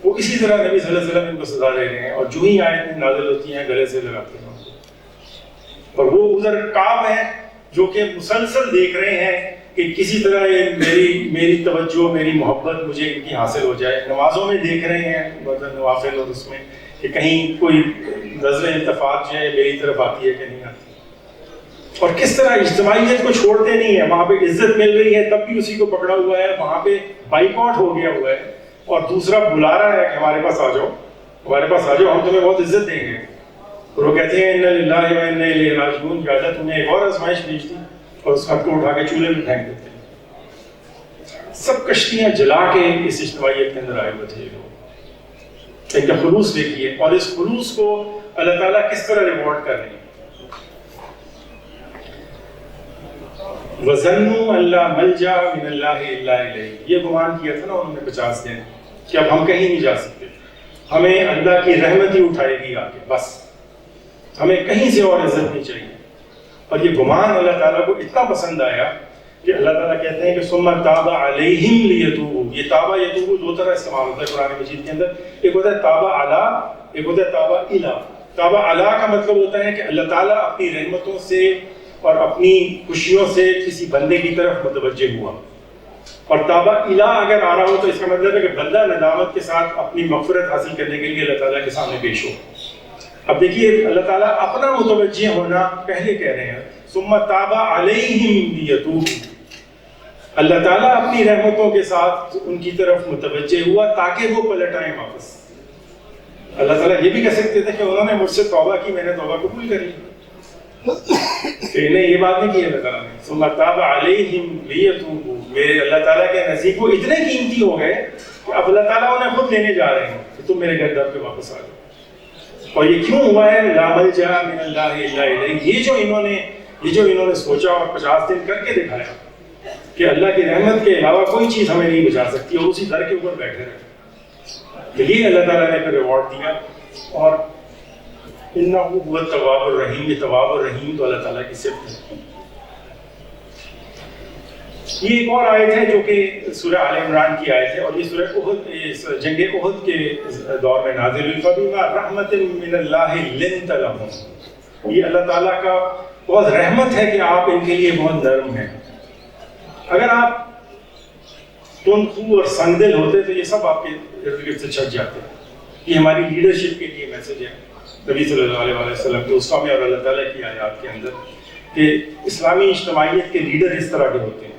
A: وہ اسی طرح نبی صلی اللہ علیہ وسلم ان کو سزا دے رہے ہیں، اور جو ہی آیتیں نازل ہوتی ہیں گلے سے لگاتے ہیں، اور وہ ادھر کعب ہیں جو کہ مسلسل دیکھ رہے ہیں کہ کسی طرح یہ میری توجہ، میری محبت مجھے ان کی حاصل ہو جائے۔ نمازوں میں دیکھ رہے ہیں نوافل اور اس میں کہ کہیں کوئی نظر التفات جو ہے میری طرف آتی ہے کہ نہیں آتی، اور کس طرح اجتماعیت کو چھوڑتے نہیں ہیں۔ وہاں پہ عزت مل رہی ہے تب بھی اسی کو پکڑا ہوا ہے، وہاں پہ بائیکاٹ ہو گیا ہوا ہے، اور دوسرا بلا رہا ہے کہ ہمارے پاس آ جاؤ، ہمارے پاس آ جاؤ، ہم تمہیں بہت عزت دیں گے۔ اور وہ کہتے ہیں اِنَّا لِلَّهِ وَإِنَّا إِلَيْهِ رَاجِعُونَ، کہ تم نے ایک اور آزمائش بھیج دی، اور اس خط کو اٹھا کے چولہے میں پھینک دیتے ہیں۔ سب کشتیاں جلا کے اس اجتماعیت کے اندر آئے ہوئے تھے لوگ۔ ان کا خلوص دیکھیے، اور اس خلوص کو اللہ تعالیٰ کس طرح ریوارڈ کر رہے ہیں۔ وَظَنُّوا أَن لَّا مَلْجَأَ مِنَ اللَّهِ إِلَّا إِلَيْهِ، یہ گمان کیا تھا نا انہوں نے 50 دن کہ اب ہم کہیں نہیں جا سکتے، ہمیں اللہ کی رحمت ہی اٹھائے گی آگے، بس ہمیں کہیں سے اور عزت نہیں چاہیے۔ اور یہ گمان اللہ تعالیٰ کو اتنا پسند آیا کہ اللہ تعالیٰ کہتے ہیں کہ ثم تاب علیہم لیتوبوا۔ یہ تابا یتوبوا دو طرح استعمال ہوتا ہے قرآن مجید کے اندر، ایک ہوتا ہے تابا علی، ایک ہوتا ہے تابا الی۔ تابا علی کا مطلب ہوتا ہے کہ اللہ تعالیٰ اپنی رحمتوں سے اور اپنی خوشیوں سے کسی بندے کی طرف متوجہ ہوا، اور تابا الی اگر آ رہا ہو تو اس کا مطلب ہے کہ بندہ ندامت کے ساتھ اپنی مغفرت حاصل کرنے کے لیے اللہ تعالیٰ کے سامنے پیش ہو۔ اب دیکھیے اللہ تعالیٰ اپنا متوجہ ہونا پہلے کہہ رہے ہیں، ثم تاب علیہم لیتوبوا۔ اللہ تعالیٰ اپنی رحمتوں کے ساتھ ان کی طرف متوجہ ہوا تاکہ وہ پلٹ آئیں واپس۔ اللہ تعالیٰ یہ بھی کہہ سکتے تھے کہ انہوں نے مجھ سے توبہ کی، میں نے توبہ قبول کر لی، انہیں یہ بات نہیں کی اللہ تعالیٰ نے۔ ثم تاب علیہم لیتوبوا، میرے اللہ تعالیٰ کے نزدیک وہ اتنے قیمتی ہو گئے کہ اب اللہ تعالیٰ انہیں خود لینے جا رہے ہیں کہ تم میرے گھر پہ واپس آ جاؤ۔ اور یہ کیوں ہوا ہے؟ لا ملجا من اللہ الا الیہ، یہ جو انہوں نے سوچا اور 50 دن کر کے دکھایا کہ اللہ کی رحمت کے علاوہ کوئی چیز ہمیں نہیں بچا سکتی، اور اسی در کے اوپر بیٹھے رہے، تو یہ اللہ تعالیٰ نے پھر ریوارڈ دیا۔ اور انہ هو التواب الرحیم، یہ تواب الرحیم تو اللہ تعالیٰ کی صفت ہے۔ یہ ایک اور آیت ہے جو کہ سورہ آل عمران کی آیت ہے، اور یہ سورہ احد، جنگ احد کے دور میں نازل ہوئی۔ فَبِمَا رَحْمَةٍ مِّنَ اللَّهِ لِنتَ لَهُمْ، یہ اللہ تعالیٰ کا بہت رحمت ہے کہ آپ ان کے لیے بہت نرم ہیں۔ اگر آپ تند خو اور سنگ دل ہوتے تو یہ سب آپ کے ارد گرد سے چھٹ جاتے۔ یہ ہماری لیڈرشپ کے لیے میسج ہے نبی صلی اللہ علیہ وسلم کے اسوہ میں اور اللہ تعالیٰ کی آیات کے اندر، کہ اسلامی اجتماعیت کے لیڈر اس طرح کے ہوتے ہیں.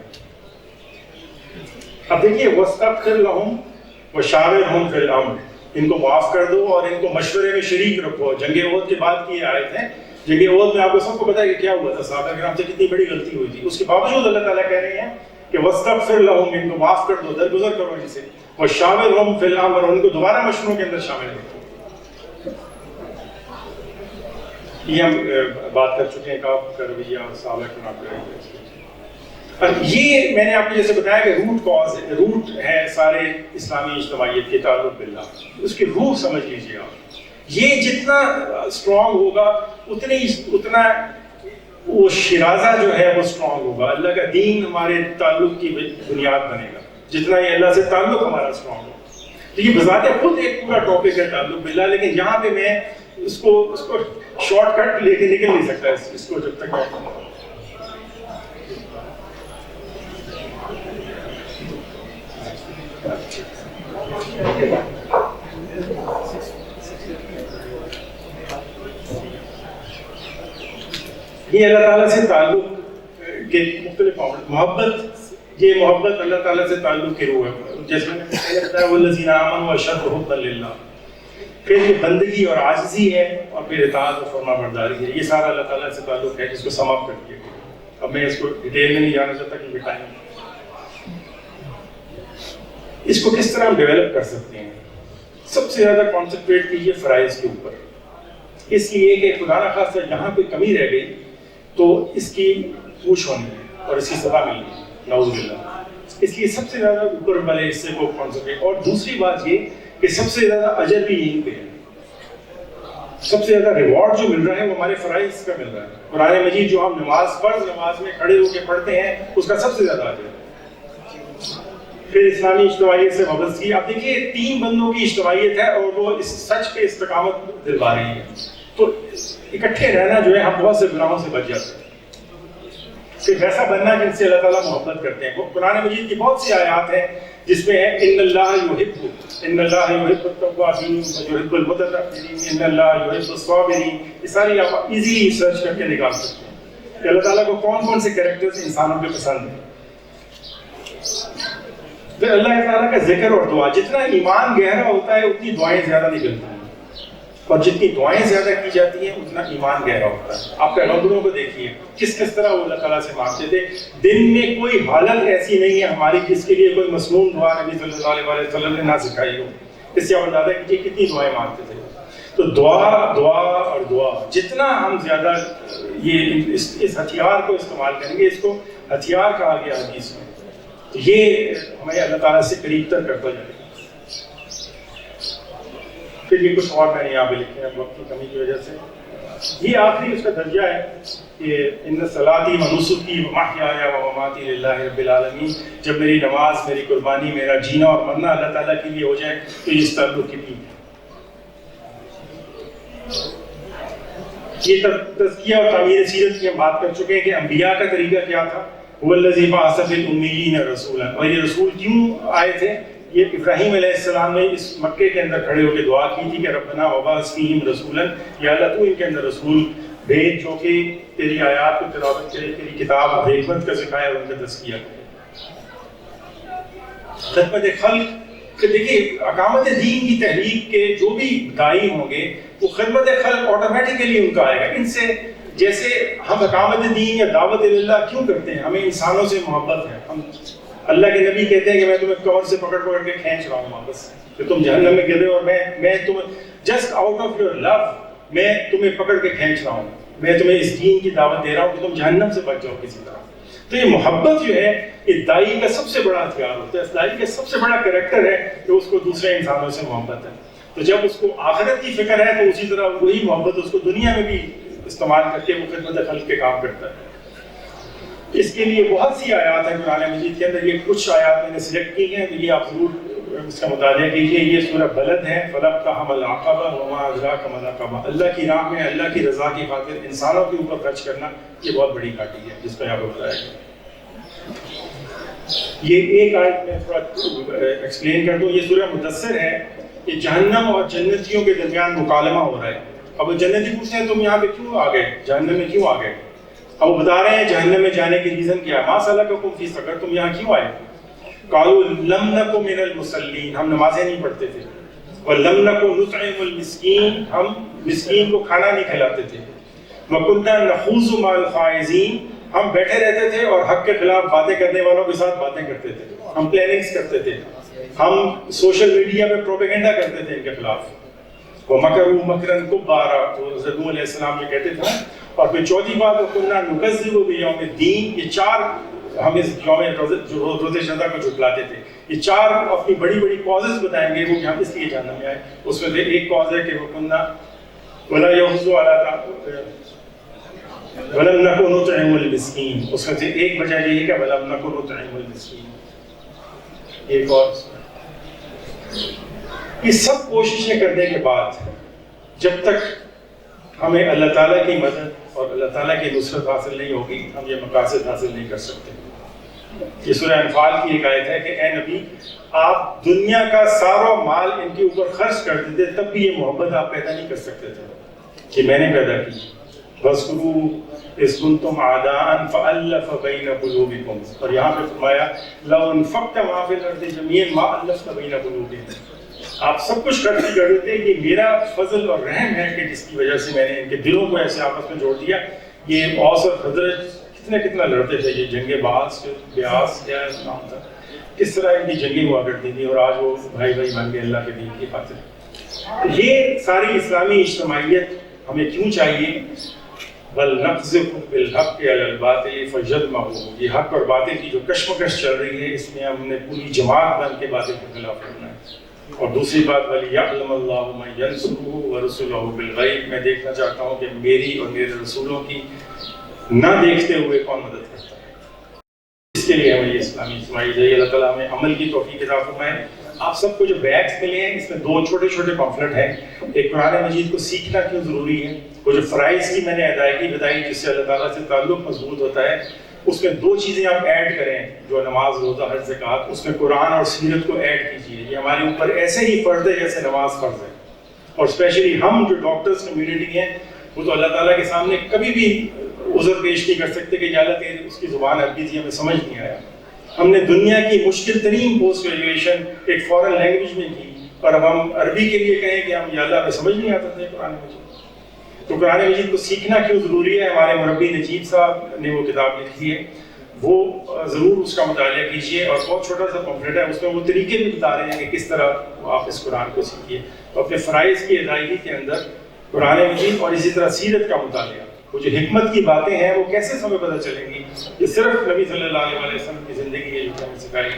A: اب دیکھیے وَاسْتَغْفِرْ لَهُمْ وَشَاوِرْهُمْ فِي الْأَمْرِ، ان کو معاف کر دو اور ان کو مشورے میں شریک رکھو. جنگ احد کے بعد کی یہ آیت ہے. جنگ احد میں آپ کو سب کو پتا ہے کہ کیا ہوا تھا، صحابہ کرام سے کتنی بڑی غلطی ہوئی تھی. اس کے باوجود اللہ تعالیٰ کہہ رہے ہیں کہ وَاسْتَغْفِرْ لَهُمْ، ان کو معاف کر دو، درگزر کرو ان سے. وَشَاوِرْهُمْ فِي الْأَمْرِ، ان کو دوبارہ مشوروں کے اندر شامل رکھو. یہ ہم بات کر چکے ہیں کہ آپ کا رویہ اور صحابہ کرام کا رویہ. یہ میں نے آپ کو جیسے بتایا کہ روٹ کاز ہے، روٹ ہے سارے اسلامی اجتماعیت کے تعلق باللہ. اس کی روح سمجھ لیجیے آپ. یہ جتنا اسٹرانگ ہوگا اتنا وہ شرازہ جو ہے وہ اسٹرانگ ہوگا. اللہ کا دین ہمارے تعلق کی بنیاد بنے گا جتنا یہ اللہ سے تعلق ہمارا اسٹرانگ ہوگا. تو یہ بذات خود ایک پورا ٹاپک ہے تعلق باللہ، لیکن یہاں پہ میں اس کو شارٹ کٹ لے کے نکل نہیں سکتا اس کو جب تک یہ اللہ تعالیٰ سے تعلق کے مختلف محبت، یہ محبت اللہ تعالیٰ سے تعلق کی روح ہے. جیسے میں نے پہلے بتایا والذین آمنوا اشد حبا للہ. پھر یہ بندگی اور عاجزی ہے، اور پھر اطاعت اور فرما برداری ہے. یہ سارا اللہ تعالیٰ سے تعلق ہے جس کو سم اپ کر دیا گیا. اب میں اس کو ڈیٹیل میں نہیں جانا چاہتا کہ ٹائم. اس کو کس طرح ہم ڈیولپ کر سکتے ہیں؟ سب سے زیادہ کانسنٹریٹ کیجیے فرائض کے اوپر، اس لیے کہ خدا نخواستہ جہاں کوئی کمی رہ گئی تو اس کی پوچھ ہونی ہے اور اس کی سزا ملنی ہے، نعوذ باللہ. اس لیے سب سے زیادہ اوپر والے حصے کو کانسنٹریٹ. اور دوسری بات یہ کہ سب سے زیادہ اجر بھی یہیں پہ ہے. سب سے زیادہ ریوارڈ جو مل رہا ہے وہ ہمارے فرائض کا مل رہا ہے. قرآن مجید جو ہم فرض نماز میں کھڑے ہو کے پڑھتے ہیں اس کا سب سے زیادہ اجر ہے. پھر اسلامی اجتماعیت سے وابستگی. اب دیکھیے 3 بندوں کی اجتماعیت ہے اور وہ اس سچ پہ استقامت دلوا رہی ہے. تو اکٹھے رہنا جو ہے ہم بہت سے گناہوں سے بچ جاتے ہیں. صرف ایسا بننا جن سے اللہ تعالیٰ محبت کرتے ہیں. وہ قرآن مجید کی بہت سی آیات ہیں جس میں ہے ان اللہ یحب التوابین ویحب المتطہرین، ان اللہ یحب الصابرین. یہ ساری آپ ایزیلی سرچ کر کے نکال سکتے ہیں کہ اللہ تعالیٰ کو کون کون سے کریکٹرز انسانوں کے پسند ہیں. پھر اللہ تعالیٰ کا ذکر اور دعا. جتنا ایمان گہرا ہوتا ہے اتنی دعائیں زیادہ نکلتی ہیں، اور جتنی دعائیں زیادہ کی جاتی ہیں اتنا ایمان گہرا ہوتا ہے. آپ پیغمبروں کو دیکھیے کس طرح وہ اللہ تعالیٰ سے مانگتے تھے. دن میں کوئی حالت ایسی نہیں ہے ہماری جس کے لیے کوئی مسنون دعا نبی صلی اللہ علیہ وسلم نے نہ سکھائی ہو. اس سے آپ اندازہ کیجیے کتنی دعائیں مانگتے تھے. تو دعا جتنا ہم زیادہ یہ اس ہتھیار کو استعمال کریں گے، اس کو ہتھیار کہا گیا حدیث میں، یہ ہمیں اللہ تعالیٰ سے قریب تر کرتا جائے گا. پھر یہ کچھ اور میں نے یہاں پہ لکھے ہیں وقت کی کمی کی وجہ سے. یہ آخری اس کا درجہ ہے کہ ان صلاتی و نسکی و محیایا و مماتی للہ رب العالمین. جب میری نماز، میری قربانی، میرا جینا اور مرنا اللہ تعالیٰ کے لیے ہو جائے تو یہ اس تعلق کی بھی ہے. یہ تزکیہ اور تعمیر سیرت کی ہم بات کر چکے ہیں کہ انبیاء کا طریقہ کیا تھا. والذی بعث فی الامیین رسولا. اور یہ رسول کیوں آئے تھے؟ یہ ابراہیم علیہ السلام نے اس مکے کے اندر کھڑے ہو کے دعا کی تھی کہ ربنا وبعث فیہم رسولا، یا اللہ تو ان کے اندر رسول بھیج جو کہ تیری آیات کو تلاوت کرے، تیری کتاب اور حکمت کا سکھائے اور ان کا تزکیہ کرے. خدمت خلق کہ دیکھیے اقامت دین کی تحریک کے جو بھی داعی ہوں گے وہ خدمت خلق آٹومیٹیکلی ان کا آئے گا. ان سے جیسے ہم اقامت دین یا دعوت اللہ کیوں کرتے ہیں؟ ہمیں انسانوں سے محبت ہے. ہم اللہ کے نبی کہتے ہیں کہ میں تمہیں کور سے پکڑ کے کھینچ رہا ہوں واپس کہ تم جہنم میں گر رہے ہو، اور میں تمہیں جسٹ آؤٹ آف یور لو میں تمہیں پکڑ کے کھینچ رہا ہوں. میں تمہیں اس دین کی دعوت دے رہا ہوں کہ تم جہنم سے بچ جاؤ کسی طرح. تو یہ محبت جو ہے یہ داعی کا سب سے بڑا ہتھیار ہوتا ہے. داعی کا سب سے بڑا کریکٹر ہے کہ اس کو دوسرے انسانوں سے محبت ہے. تو جب اس کو آخرت کی فکر ہے تو اسی طرح وہی محبت اس کو دنیا میں بھی استعمال کر کے وہ خدمت خلق کے کام کرتا ہے. اس کے لیے بہت سی آیات ہیں قرآن مجید کے اندر. یہ کچھ آیات میں نے سلیکٹ کی ہیں تو یہ آپ ضرور اس کا مطالعہ کیجیے. یہ سورہ بلد ہے. فَلَقْتَحَمَ الْعَقَبَةَ وَمَا أَدْرَاكَ مَا الْعَقَبَةُ. اللہ کی راہ میں اللہ کی رضا کی خاطر انسانوں کے اوپر خرچ کرنا یہ بہت بڑی گھاٹی ہے جس کو یہاں پہ بتایا گیا. یہ ایک آیت میں تھوڑا ایکسپلین کر دوں. یہ سورہ مدثر ہے. یہ جہنم اور جنتیوں کے درمیان مکالمہ ہو رہا ہے. اب جنتی پوچھتے ہیں تم یہاں پہ کیوں آ گئے، جہنم میں کیوں آ گئے؟ اب وہ بتا رہے ہیں جہنم میں جانے کی ریزن کیا ہے. ما سلککم فی سقر, تم یہاں کیوں آئے؟ قالوا لم نک من المصلین, ہم نمازیں نہیں پڑھتے تھے. ولم نک نطعم المسکین, ہم مسکین کو کھانا نہیں کھلاتے تھے. وکننا نخوض مع الخائضین, ہم بیٹھے رہتے تھے اور حق کے خلاف باتیں کرنے والوں کے ساتھ باتیں کرتے تھے. ہم پلاننگز کرتے تھے, ہم سوشل میڈیا پہ پروپیگنڈا کرتے تھے ان کے خلاف. وَمَكَرُوا مَكْرًا كُبَّارًا, تو حضرت نوح علیہ السلام یہ کہتے تھے. اور پھر چوتھی بات, وَكُنَّا نُكَذِّبُ بِيَوْمِ الدِّينِ, یہ چار ہم اس یوم روز شہدا کو جھٹلاتے تھے. یہ چار اپنی بڑی بڑی کازز بتائیں گے وہ کہ ہم اس لیے جہنم میں آئے. اس میں سے ایک کاز ہے کہ وَكُنَّا وَلَا يَحُضُّ عَلَىٰ وَلَمْ نَكُ نُطْعِمُ الْمِسْكِينَ, اس میں سے ایک وجہ یہ ہے کہ وَلَمْ نَكُ نُطْعِمُ الْمِسْكِينَ. ایک اور یہ سب کوششیں کرنے کے بعد جب تک ہمیں اللہ تعالیٰ کی مدد اور اللہ تعالیٰ کی نصرت حاصل نہیں ہوگی, ہم یہ مقاصد حاصل نہیں کر سکتے. یہ سورہ انفال کی ایک آیت ہے کہ اے نبی, آپ دنیا کا سارا مال ان کے اوپر خرچ کر دیتے تب بھی یہ محبت آپ پیدا نہیں کر سکتے تھے کہ میں نے پیدا کی. وَاذْكُرُوا إِذْ كُنْتُمْ أَعْدَاءً فَأَلَّفَ بَيْنَ قُلُوبِكُمْ, اور یہاں پہ فرمایا لَوْ أَنفَقْتَ مَا فِي الْأَرْضِ جَمِيعًا مَا أَلَّفْتَ بَيْنَ قُلُوبِهِمْ, آپ سب کچھ خرچ کر دیتے. یہ میرا فضل اور رحم ہے کہ جس کی وجہ سے میں نے ان کے دلوں کو ایسے آپس میں جوڑ دیا. یہ اوس اور خزرج کتنا لڑتے تھے, یہ جنگ بیاس کیا نام تھا, کس طرح ان کی جنگیں ہوا کرتی تھی, اور آج وہ بھائی بن گئے اللہ کے دین کی خاطر. یہ ساری اسلامی اجتماعیت ہمیں کیوں چاہیے؟ بل نقذف بالحق علی الباطل فیدمغه, یہ حق اور باطل کی جو کشمکش چل رہی ہے اس میں ہم نے پوری جماعت بن کے باطل کے خلاف لڑنا ہے. اور دوسری بات وَلِيَعْلَمَ اللَّهُ مَن يَنصُرُهُ وَرُسُلَهُ بِالْغَيْبِ, میں دیکھنا چاہتا ہوں کہ میری اور میرے رسولوں کی نہ دیکھتے ہوئے کون مدد کرتا ہے. اس کے لیے ہمیں یہ اسلامی اجتماعیت ہے. اللہ تعالیٰ ہمیں عمل کی توفیق عطا فرمائے. آپ سب کو جو بیگس ملے ہیں اس میں دو چھوٹے چھوٹے پمفلٹ ہیں. ایک قرآن مجید کو سیکھنا کیوں ضروری ہے, وہ جو فرائض کی میں نے ادائیگی بتائی جس سے اللہ تعالیٰ سے تعلق مضبوط ہوتا ہے, اس میں دو چیزیں آپ ایڈ کریں, جو نماز, روزہ, حج, زکوٰۃ, اس میں قرآن اور سیرت کو ایڈ کیجیے. یہ ہمارے اوپر ایسے ہی فرض ہے جیسے نماز فرض ہے. اور اسپیشلی ہم جو ڈاکٹرز کمیونٹی ہیں وہ تو اللہ تعالیٰ کے سامنے کبھی بھی عذر پیش نہیں کر سکتے کہ یا اللہ تیری اس کی زبان عربی تھی, ہمیں سمجھ نہیں آیا. ہم نے دنیا کی مشکل ترین پوسٹ گریجویشن ایک فارن لینگویج میں کی, اور اب ہم عربی کے لیے کہیں کہ ہم یا اللہ ہمیں سمجھ نہیں آتا تھا قرآن مجید. تو قرآن مجید کو سیکھنا کیوں ضروری ہے؟ ہمارے مربی نجیب صاحب نے وہ کتاب لکھی ہے, وہ ضرور اس کا مطالعہ کیجیے. اور بہت چھوٹا سا پمفلٹ ہے, اس میں وہ طریقے بھی بتا رہے ہیں کہ کس طرح آپ اس قرآن کو سیکھیے. تو اپنے فرائض کی ادائیگی کے اندر قرآن مجید اور اسی طرح سیرت کا مطالعہ, وہ جو حکمت کی باتیں ہیں وہ کیسے ہمیں پتہ چلیں گی, یہ صرف نبی صلی اللہ علیہ وسلم کی زندگی ہے جو ہمیں سکھائے.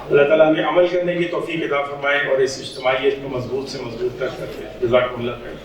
A: اللہ تعالیٰ ہمیں عمل کرنے کی توفیق عطا فرمائے اور اس اجتماعیت کو مضبوط سے مضبوط کر سکے. جزاکم اللہ خیر.